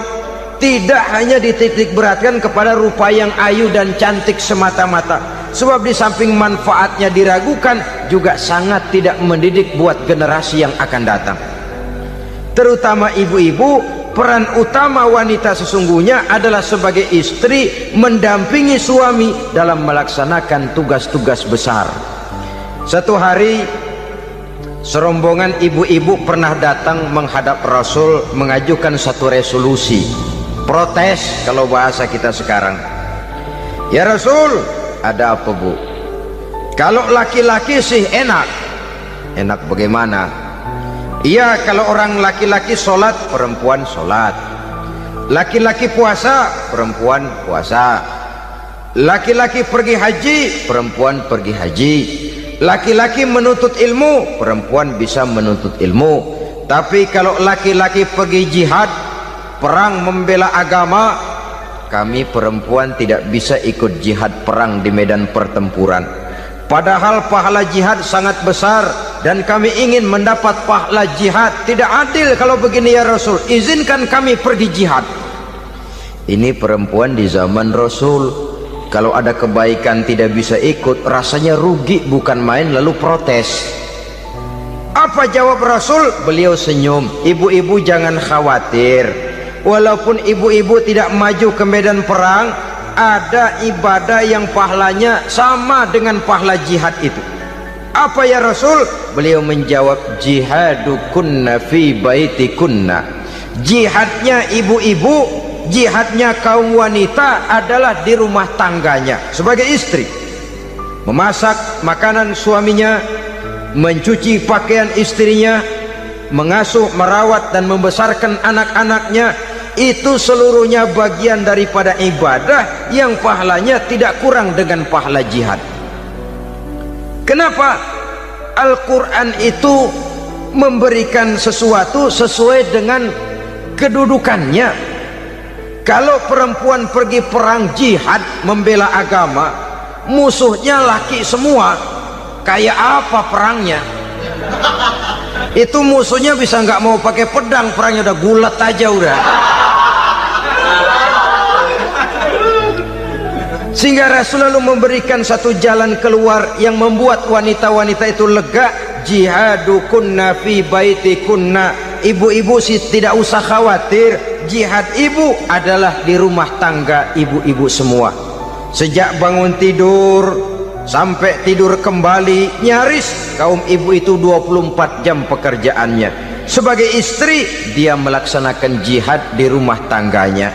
Speaker 1: Tidak hanya dititik beratkan kepada rupa yang ayu dan cantik semata-mata. Sebab di samping manfaatnya diragukan, juga sangat tidak mendidik buat generasi yang akan datang. Terutama ibu-ibu, peran utama wanita sesungguhnya adalah sebagai istri mendampingi suami dalam melaksanakan tugas-tugas besar. Satu hari, serombongan ibu-ibu pernah datang menghadap Rasul mengajukan satu resolusi, protes kalau bahasa kita sekarang. Ya Rasul, ada apa bu? Kalau laki-laki sih enak. Enak bagaimana? Iya, kalau orang laki-laki sholat, perempuan sholat. Laki-laki puasa, perempuan puasa. Laki-laki pergi haji, perempuan pergi haji. Laki-laki menuntut ilmu, perempuan bisa menuntut ilmu. Tapi kalau laki-laki pergi jihad, perang membela agama, kami perempuan tidak bisa ikut jihad perang di medan pertempuran. Padahal pahala jihad sangat besar dan kami ingin mendapat pahala jihad. Tidak adil kalau begini ya Rasul, izinkan kami pergi jihad. Ini perempuan di zaman Rasul, kalau ada kebaikan tidak bisa ikut, rasanya rugi bukan main, lalu protes. Apa jawab Rasul? Beliau senyum, ibu-ibu jangan khawatir, walaupun ibu-ibu tidak maju ke medan perang, ada ibadah yang pahalanya sama dengan pahala jihad itu. Apa ya Rasul? Beliau menjawab, jihadukunna fi baitikunna. Jihadnya ibu-ibu, jihadnya kaum wanita adalah di rumah tangganya sebagai istri. Memasak makanan suaminya, mencuci pakaian istrinya, mengasuh, merawat dan membesarkan anak-anaknya, itu seluruhnya bagian daripada ibadah yang pahalanya tidak kurang dengan pahala jihad. Kenapa? Al-Quran itu memberikan sesuatu sesuai dengan kedudukannya. Kalau perempuan pergi perang jihad membela agama, musuhnya laki semua, kayak apa perangnya? Itu musuhnya bisa nggak mau pakai pedang, perangnya udah gulat aja udah. Sehingga Rasul lalu memberikan satu jalan keluar yang membuat wanita-wanita itu lega. Jihadukunna fi baitikunna. Ibu-ibu sih tidak usah khawatir, jihad ibu adalah di rumah tangga ibu-ibu semua. Sejak bangun tidur sampai tidur kembali, nyaris kaum ibu itu 24 jam pekerjaannya. Sebagai istri, dia melaksanakan jihad di rumah tangganya.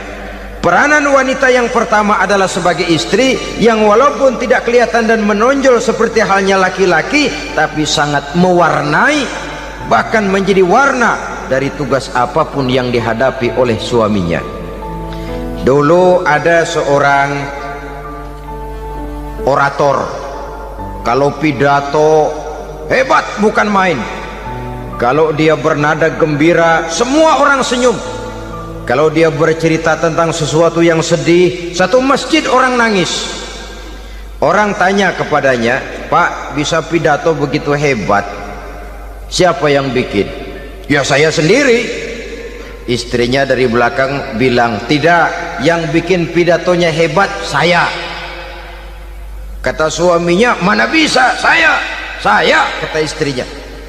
Speaker 1: Peranan wanita yang pertama adalah sebagai istri, yang walaupun tidak kelihatan dan menonjol seperti halnya laki-laki, tapi sangat mewarnai, bahkan menjadi warna dari tugas apapun yang dihadapi oleh suaminya. Dulu ada seorang orator, kalau pidato hebat bukan main. Kalau dia bernada gembira, semua orang senyum. Kalau dia bercerita tentang sesuatu yang sedih, satu masjid orang nangis. Orang tanya kepadanya, Pak, bisa pidato begitu hebat, siapa yang bikin? Ya saya sendiri. Istrinya dari belakang bilang, tidak, yang bikin pidatonya hebat saya. Kata suaminya, mana bisa, saya, kata istrinya.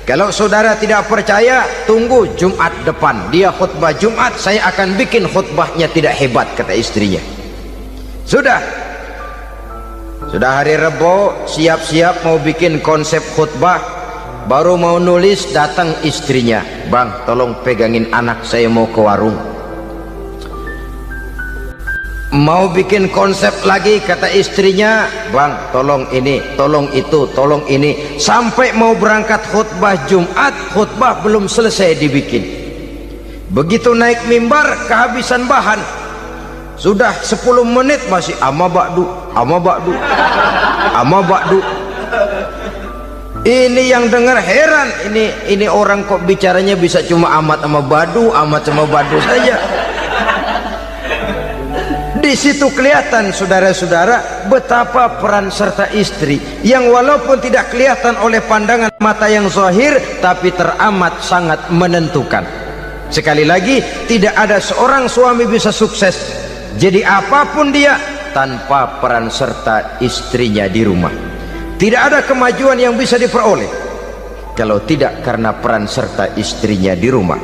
Speaker 1: Kalau saudara tidak percaya, tunggu Jumat depan, dia khutbah Jumat, saya akan bikin khutbahnya tidak hebat, kata istrinya. Sudah hari Rebo, siap-siap mau bikin konsep khutbah, baru mau nulis, datang istrinya, bang tolong pegangin anak saya mau ke warung. Mau bikin konsep lagi, kata istrinya, bang tolong ini, tolong itu, tolong ini. Sampai mau berangkat khutbah Jumat, khutbah belum selesai dibikin. Begitu naik mimbar, kehabisan bahan. Sudah 10 menit masih ama ba'du, ama ba'du, ama ba'du. Ini yang dengar heran, ini orang kok bicaranya bisa cuma amat sama badu, amat sama badu saja. Di situ kelihatan saudara-saudara betapa peran serta istri yang walaupun tidak kelihatan oleh pandangan mata yang zahir, tapi teramat sangat menentukan. Sekali lagi, tidak ada seorang suami bisa sukses jadi apapun dia tanpa peran serta istrinya di rumah. Tidak ada kemajuan yang bisa diperoleh kalau tidak karena peran serta istrinya di rumah.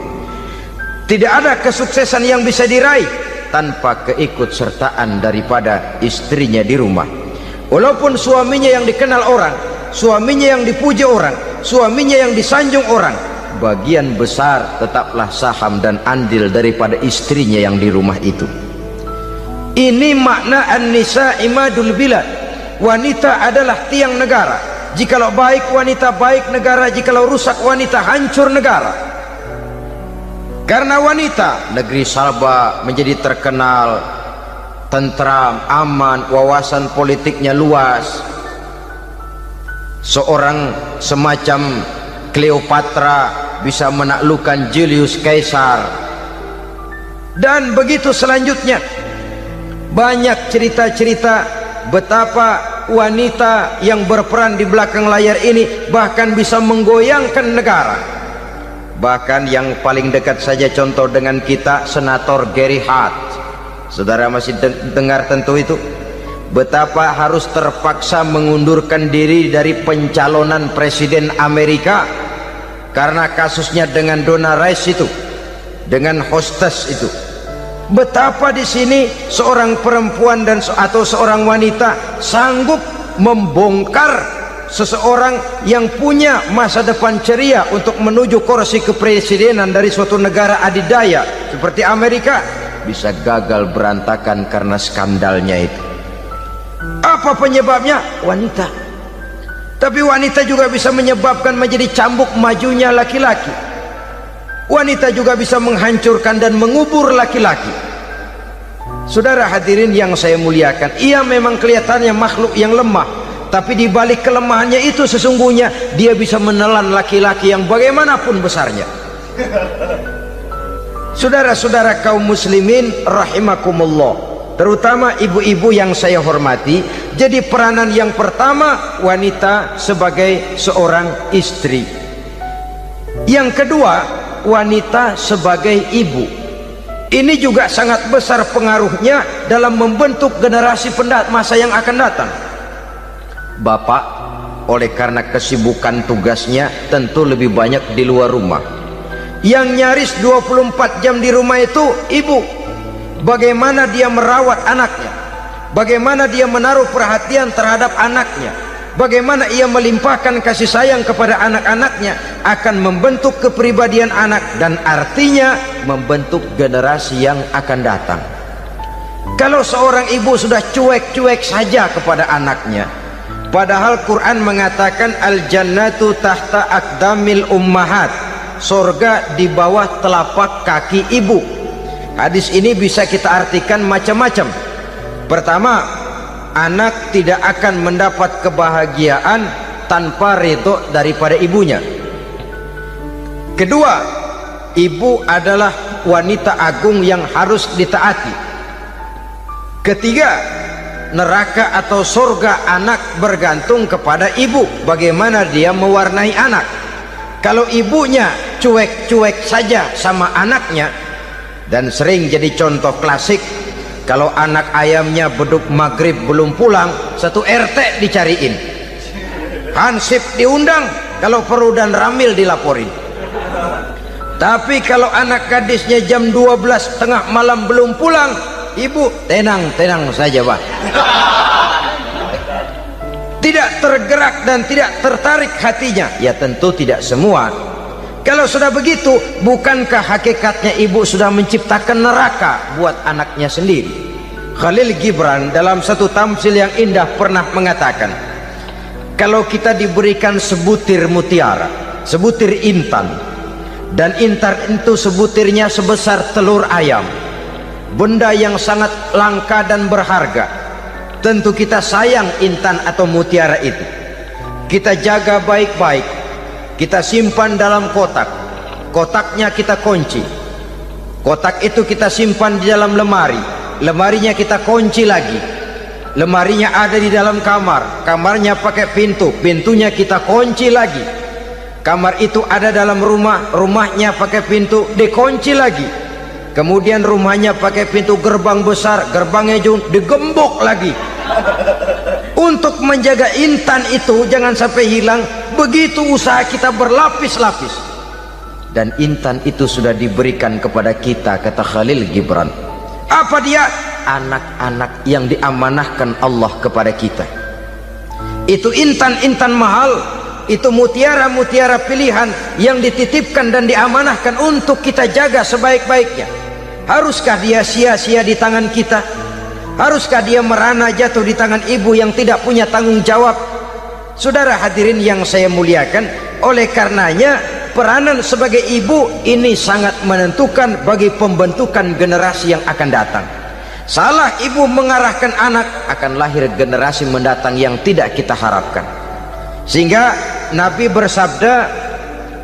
Speaker 1: Tidak ada kesuksesan yang bisa diraih tanpa keikutsertaan daripada istrinya di rumah. Walaupun suaminya yang dikenal orang, suaminya yang dipuji orang, suaminya yang disanjung orang, bagian besar tetaplah saham dan andil daripada istrinya yang di rumah itu. Ini makna an-nisa imadul bilad. Wanita adalah tiang negara. Jikalau baik wanita, baik negara. Jikalau rusak wanita, hancur negara. Karena wanita, negeri Sabah menjadi terkenal tentram, aman, wawasan politiknya luas. Seorang semacam Cleopatra bisa menaklukkan Julius Caesar. Dan begitu selanjutnya. Banyak cerita-cerita betapa wanita yang berperan di belakang layar ini bahkan bisa menggoyangkan negara. Bahkan yang paling dekat saja contoh dengan kita, Senator Gary Hart. Saudara masih dengar tentu itu, betapa harus terpaksa mengundurkan diri dari pencalonan presiden Amerika karena kasusnya dengan Donna Rice itu, dengan hostess itu. Betapa di sini seorang perempuan atau seorang wanita sanggup membongkar seseorang yang punya masa depan ceria untuk menuju kursi kepresidenan dari suatu negara adidaya seperti Amerika, bisa gagal berantakan karena skandalnya itu. Apa penyebabnya? Wanita. Tapi wanita juga bisa menyebabkan menjadi cambuk majunya laki-laki. Wanita juga bisa menghancurkan dan mengubur laki-laki. Saudara hadirin yang saya muliakan, ia memang kelihatannya makhluk yang lemah, tapi di balik kelemahannya itu sesungguhnya dia bisa menelan laki-laki yang bagaimanapun besarnya. Saudara-saudara kaum muslimin rahimakumullah, terutama ibu-ibu yang saya hormati, jadi peranan yang pertama wanita sebagai seorang istri. Yang kedua, wanita sebagai ibu. Ini juga sangat besar pengaruhnya dalam membentuk generasi masa yang akan datang. Bapak oleh karena kesibukan tugasnya tentu lebih banyak di luar rumah. Yang nyaris 24 jam di rumah itu ibu. Bagaimana dia merawat anaknya, bagaimana dia menaruh perhatian terhadap anaknya, bagaimana ia melimpahkan kasih sayang kepada anak-anaknya, akan membentuk kepribadian anak dan artinya membentuk generasi yang akan datang. Kalau seorang ibu sudah cuek-cuek saja kepada anaknya, padahal Quran mengatakan al-jannatu tahta aqdamil ummahat, surga di bawah telapak kaki ibu. Hadis ini bisa kita artikan macam-macam. Pertama, anak tidak akan mendapat kebahagiaan tanpa ridho daripada ibunya. Kedua, ibu adalah wanita agung yang harus ditaati. Ketiga, neraka atau surga anak bergantung kepada ibu, bagaimana dia mewarnai anak. Kalau ibunya cuek-cuek saja sama anaknya, dan sering jadi contoh klasik, kalau anak ayamnya beduk maghrib belum pulang, satu RT dicariin, hansip diundang, kalau perlu dan ramil dilaporin. Tapi kalau anak gadisnya jam 12 tengah malam belum pulang, ibu tenang-tenang saja Pak. Tidak tergerak dan tidak tertarik hatinya. Ya tentu tidak semua. Kalau sudah begitu, bukankah hakikatnya ibu sudah menciptakan neraka buat anaknya sendiri? Khalil Gibran dalam satu tamsil yang indah pernah mengatakan, kalau kita diberikan sebutir mutiara, sebutir intan, dan intan itu sebutirnya sebesar telur ayam, benda yang sangat langka dan berharga, tentu kita sayang intan atau mutiara itu. Kita jaga baik-baik, kita simpan dalam kotak, kotaknya kita kunci, kotak itu kita simpan di dalam lemari, lemarinya kita kunci lagi, lemarinya ada di dalam kamar, kamarnya pakai pintu, pintunya kita kunci lagi, kamar itu ada dalam rumah, rumahnya pakai pintu, dikunci lagi, kemudian rumahnya pakai pintu gerbang besar, gerbangnya juga digembok lagi. Untuk menjaga intan itu jangan sampai hilang, begitu usaha kita berlapis-lapis. Dan intan itu sudah diberikan kepada kita, kata Khalil Gibran. Apa dia? Anak-anak yang diamanahkan Allah kepada kita. Itu intan-intan mahal, itu mutiara-mutiara pilihan yang dititipkan dan diamanahkan untuk kita jaga sebaik-baiknya. Haruskah dia sia-sia di tangan kita? Haruskah dia merana jatuh di tangan ibu yang tidak punya tanggung jawab? Saudara hadirin yang saya muliakan, oleh karenanya peranan sebagai ibu ini sangat menentukan bagi pembentukan generasi yang akan datang. Salah ibu mengarahkan anak, akan lahir generasi mendatang yang tidak kita harapkan. Sehingga Nabi bersabda,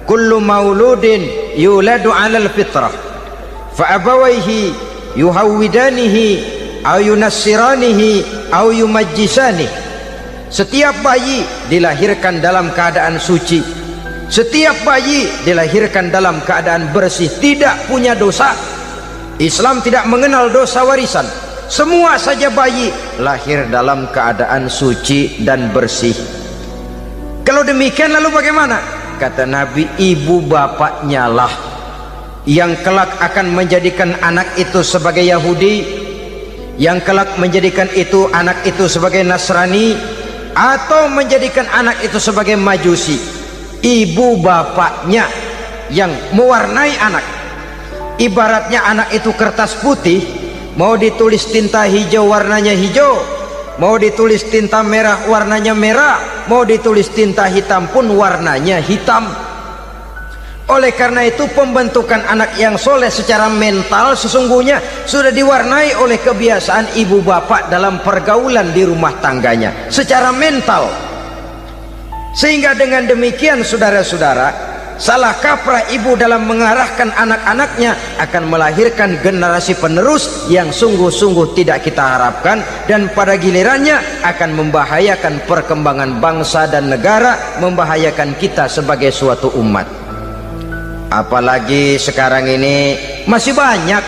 Speaker 1: kullu mauludin yuladu 'alal fitrah fa abawaihi yuhawwidanihi aw yunassiranihi aw yumajjisanihi. Setiap bayi dilahirkan dalam keadaan suci. Setiap bayi dilahirkan dalam keadaan bersih, tidak punya dosa. Islam tidak mengenal dosa warisan. Semua saja bayi lahir dalam keadaan suci dan bersih. Kalau demikian lalu bagaimana? Kata Nabi, ibu bapaknya lah yang kelak akan menjadikan anak itu sebagai Yahudi, yang kelak menjadikan itu anak itu sebagai Nasrani, atau menjadikan anak itu sebagai Majusi. Ibu bapaknya yang mewarnai anak. Ibaratnya anak itu kertas putih, mau ditulis tinta hijau warnanya hijau, mau ditulis tinta merah warnanya merah, mau ditulis tinta hitam pun warnanya hitam. Oleh karena itu pembentukan anak yang soleh secara mental sesungguhnya sudah diwarnai oleh kebiasaan ibu bapak dalam pergaulan di rumah tangganya secara mental. Sehingga dengan demikian saudara-saudara, salah kaprah ibu dalam mengarahkan anak-anaknya akan melahirkan generasi penerus yang sungguh-sungguh tidak kita harapkan, dan pada gilirannya akan membahayakan perkembangan bangsa dan negara, membahayakan kita sebagai suatu umat. Apalagi sekarang ini masih banyak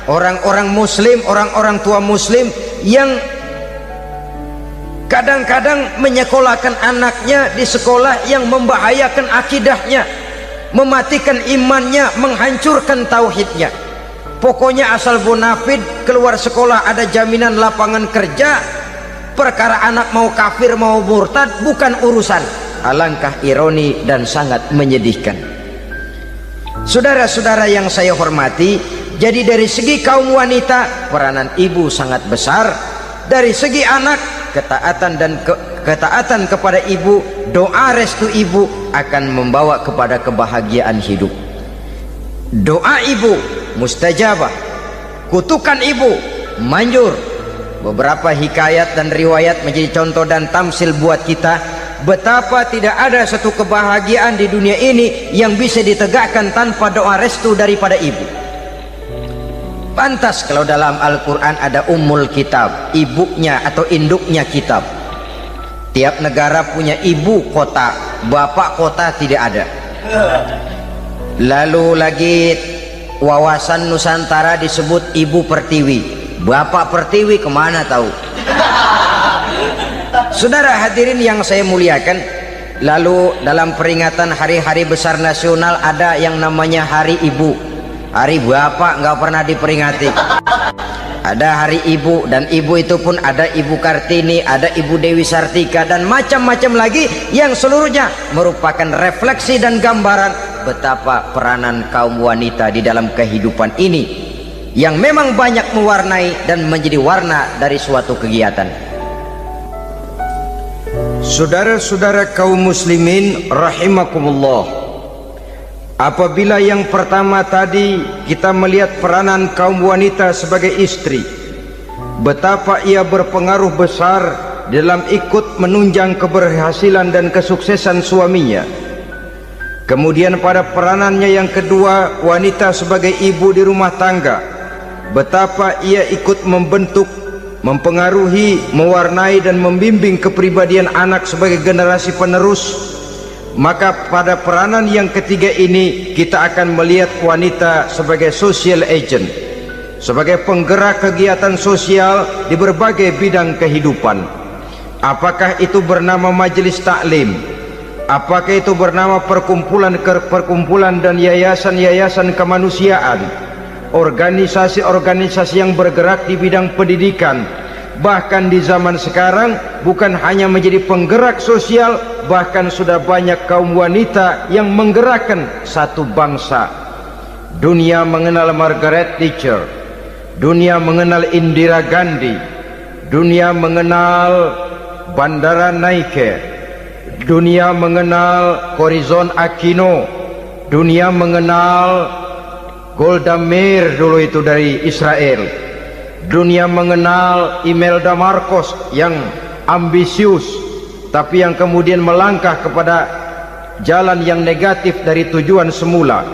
Speaker 1: orang-orang muslim, orang-orang tua muslim yang kadang-kadang menyekolahkan anaknya di sekolah yang membahayakan akidahnya, mematikan imannya, menghancurkan tauhidnya. Pokoknya asal bonafid keluar sekolah ada jaminan lapangan kerja, perkara anak mau kafir mau murtad bukan urusan. Alangkah ironi dan sangat menyedihkan. Saudara-saudara yang saya hormati, jadi dari segi kaum wanita peranan ibu sangat besar. Dari segi anak, ketaatan kepada ibu, doa restu ibu akan membawa kepada kebahagiaan hidup. Doa ibu mustajabah, kutukan ibu manjur. Beberapa hikayat dan riwayat menjadi contoh dan tamsil buat kita betapa tidak ada satu kebahagiaan di dunia ini yang bisa ditegakkan tanpa doa restu daripada ibu. Pantas kalau dalam Al-Quran ada ummul kitab, ibunya atau induknya kitab. Tiap negara punya ibu kota, bapak kota tidak ada. Lalu lagi wawasan Nusantara disebut ibu pertiwi, bapak pertiwi kemana tahu. Saudara hadirin yang saya muliakan, lalu dalam peringatan hari-hari besar nasional ada yang namanya Hari Ibu. Hari bapak nggak pernah diperingati. Ada Hari Ibu, dan ibu itu pun ada Ibu Kartini, ada Ibu Dewi Sartika, dan macam-macam lagi yang seluruhnya merupakan refleksi dan gambaran betapa peranan kaum wanita di dalam kehidupan ini yang memang banyak mewarnai dan menjadi warna dari suatu kegiatan. Saudara-saudara kaum muslimin rahimakumullah, apabila yang pertama tadi kita melihat peranan kaum wanita sebagai istri, betapa ia berpengaruh besar dalam ikut menunjang keberhasilan dan kesuksesan suaminya. Kemudian pada peranannya yang kedua, wanita sebagai ibu di rumah tangga, betapa ia ikut membentuk, mempengaruhi, mewarnai dan membimbing kepribadian anak sebagai generasi penerus. Maka pada peranan yang ketiga ini kita akan melihat wanita sebagai social agent, sebagai penggerak kegiatan sosial di berbagai bidang kehidupan. Apakah itu bernama majelis taklim, apakah itu bernama perkumpulan dan yayasan-yayasan kemanusiaan, organisasi-organisasi yang bergerak di bidang pendidikan. Bahkan di zaman sekarang bukan hanya menjadi penggerak sosial, bahkan sudah banyak kaum wanita yang menggerakkan satu bangsa. Dunia mengenal Margaret Thatcher, dunia mengenal Indira Gandhi, dunia mengenal Bandara Naike, dunia mengenal Corazon Aquino, dunia mengenal Golda Meir dulu itu dari Israel. Dunia mengenal Imelda Marcos yang ambisius tapi yang kemudian melangkah kepada jalan yang negatif dari tujuan semula.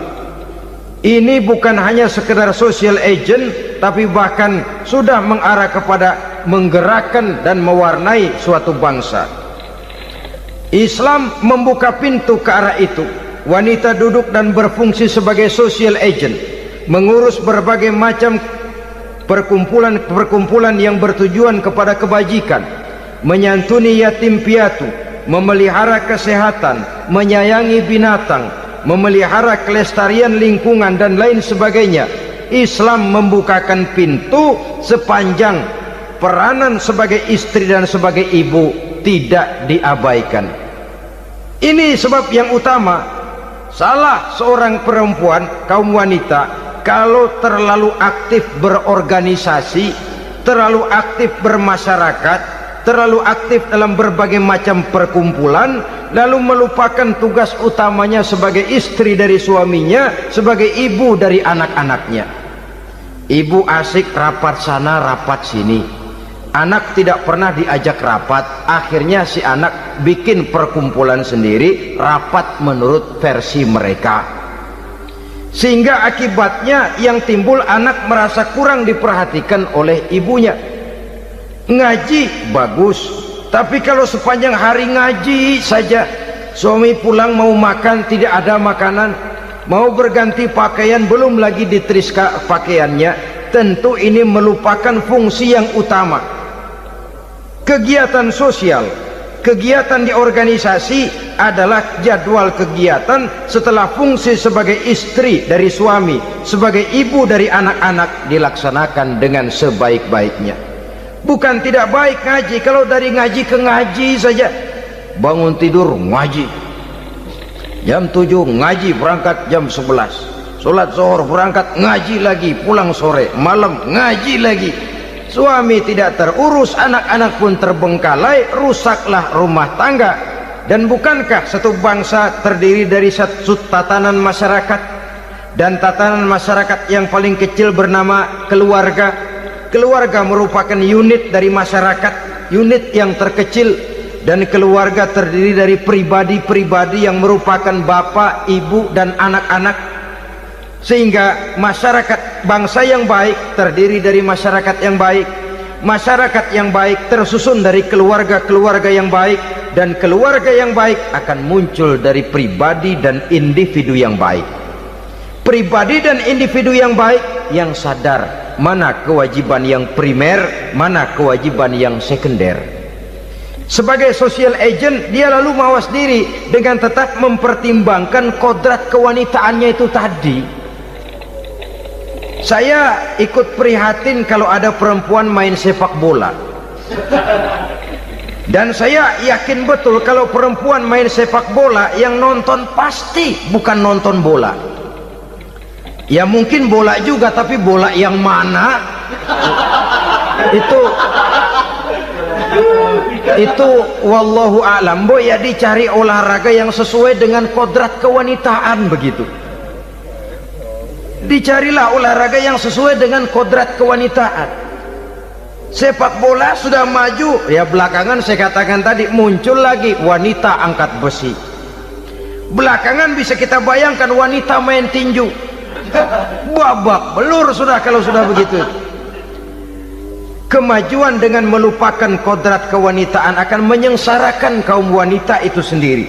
Speaker 1: Ini bukan hanya sekedar social agent, tapi bahkan sudah mengarah kepada menggerakkan dan mewarnai suatu bangsa. Islam membuka pintu ke arah itu. Wanita duduk dan berfungsi sebagai social agent, mengurus berbagai macam perkumpulan-perkumpulan yang bertujuan kepada kebajikan, menyantuni yatim piatu, memelihara kesehatan, menyayangi binatang, memelihara kelestarian lingkungan dan lain sebagainya. Islam membukakan pintu sepanjang peranan sebagai istri dan sebagai ibu tidak diabaikan. Ini sebab yang utama. Salah seorang perempuan, kaum wanita, kalau terlalu aktif berorganisasi, terlalu aktif bermasyarakat, terlalu aktif dalam berbagai macam perkumpulan, lalu melupakan tugas utamanya sebagai istri dari suaminya, sebagai ibu dari anak-anaknya. Ibu asik rapat sana rapat sini, anak tidak pernah diajak rapat, akhirnya si anak bikin perkumpulan sendiri, rapat menurut versi mereka, sehingga akibatnya yang timbul anak merasa kurang diperhatikan oleh ibunya. Ngaji bagus, tapi kalau sepanjang hari ngaji saja, suami pulang mau makan tidak ada makanan, mau berganti pakaian belum lagi diteriska pakaiannya, tentu ini melupakan fungsi yang utama. Kegiatan sosial, kegiatan di organisasi adalah jadwal kegiatan setelah fungsi sebagai istri dari suami, sebagai ibu dari anak-anak dilaksanakan dengan sebaik-baiknya. Bukan tidak baik ngaji, kalau dari ngaji ke ngaji saja, bangun tidur ngaji, jam 7 ngaji, berangkat jam 11, sholat zuhur berangkat ngaji lagi, pulang sore, malam ngaji lagi. Suami tidak terurus, anak-anak pun terbengkalai, rusaklah rumah tangga. Dan bukankah satu bangsa terdiri dari satu tatanan masyarakat, dan tatanan masyarakat yang paling kecil bernama keluarga. Keluarga merupakan unit dari masyarakat, unit yang terkecil, dan keluarga terdiri dari pribadi-pribadi yang merupakan bapak, ibu, dan anak-anak. Sehingga masyarakat bangsa yang baik terdiri dari masyarakat yang baik, masyarakat yang baik tersusun dari keluarga-keluarga yang baik, dan keluarga yang baik akan muncul dari pribadi dan individu yang baik. Pribadi dan individu yang baik yang sadar mana kewajiban yang primer, mana kewajiban yang sekunder. Sebagai social agent, dia lalu mawas diri dengan tetap mempertimbangkan kodrat kewanitaannya itu tadi. Saya ikut prihatin kalau ada perempuan main sepak bola, dan saya yakin betul kalau perempuan main sepak bola, yang nonton pasti bukan nonton bola. Ya mungkin bola juga, tapi bola yang mana itu wallahu a'lam. Boy, ya dicari olahraga yang sesuai dengan kodrat kewanitaan begitu. Dicarilah olahraga yang sesuai dengan kodrat kewanitaan. Sepak bola sudah maju, ya belakangan saya katakan tadi muncul lagi wanita angkat besi. Belakangan bisa kita bayangkan wanita main tinju. Babak belur sudah kalau sudah begitu. Kemajuan dengan melupakan kodrat kewanitaan akan menyengsarakan kaum wanita itu sendiri.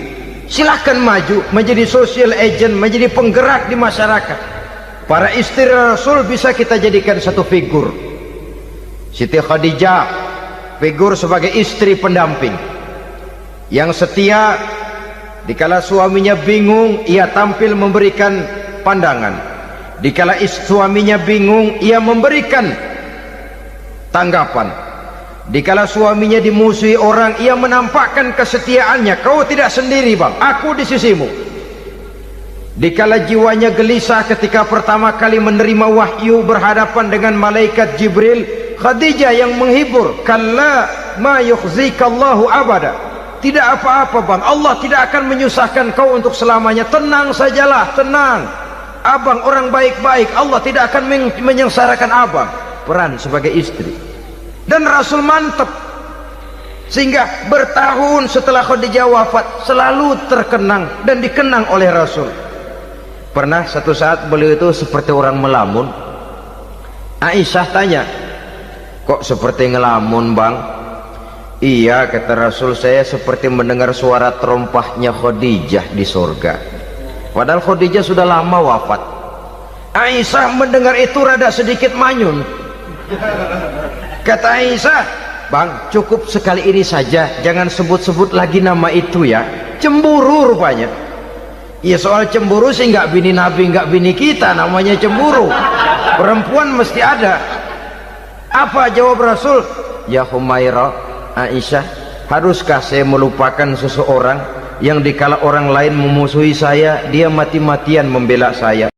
Speaker 1: Silahkan maju menjadi social agent, menjadi penggerak di masyarakat. Para istri Rasul bisa kita jadikan satu figur. Siti Khadijah, figur sebagai istri pendamping yang setia. Dikala suaminya bingung, ia tampil memberikan pandangan. Dikala suaminya bingung, ia memberikan tanggapan. Dikala suaminya dimusuhi orang, ia menampakkan kesetiaannya. Kau tidak sendiri bang, aku di sisimu. Dikala jiwanya gelisah ketika pertama kali menerima wahyu berhadapan dengan malaikat Jibril, Khadijah yang menghibur, kalla ma yukhzikallahu abada. Tidak apa-apa bang, Allah tidak akan menyusahkan kau untuk selamanya. Tenang sajalah, tenang. Abang orang baik-baik, Allah tidak akan menyengsarakan abang. Peran sebagai istri. Dan Rasul mantap, sehingga bertahun setelah Khadijah wafat selalu terkenang dan dikenang oleh Rasul. Pernah satu saat beliau itu seperti orang melamun. Aisyah tanya, kok seperti ngelamun bang? Iya, kata Rasul, saya seperti mendengar suara terompahnya Khadijah di surga. Padahal Khadijah sudah lama wafat. Aisyah mendengar itu rada sedikit manyun. Kata Aisyah, bang, cukup sekali ini saja, jangan sebut-sebut lagi nama itu ya. Cemburu rupanya. Ya soal cemburu sih nggak bini Nabi, nggak bini kita, namanya cemburu. Perempuan mesti ada. Apa jawab Rasul? Ya Humairah, Aisyah, haruskah saya melupakan seseorang yang dikala orang lain memusuhi saya, dia mati-matian membela saya?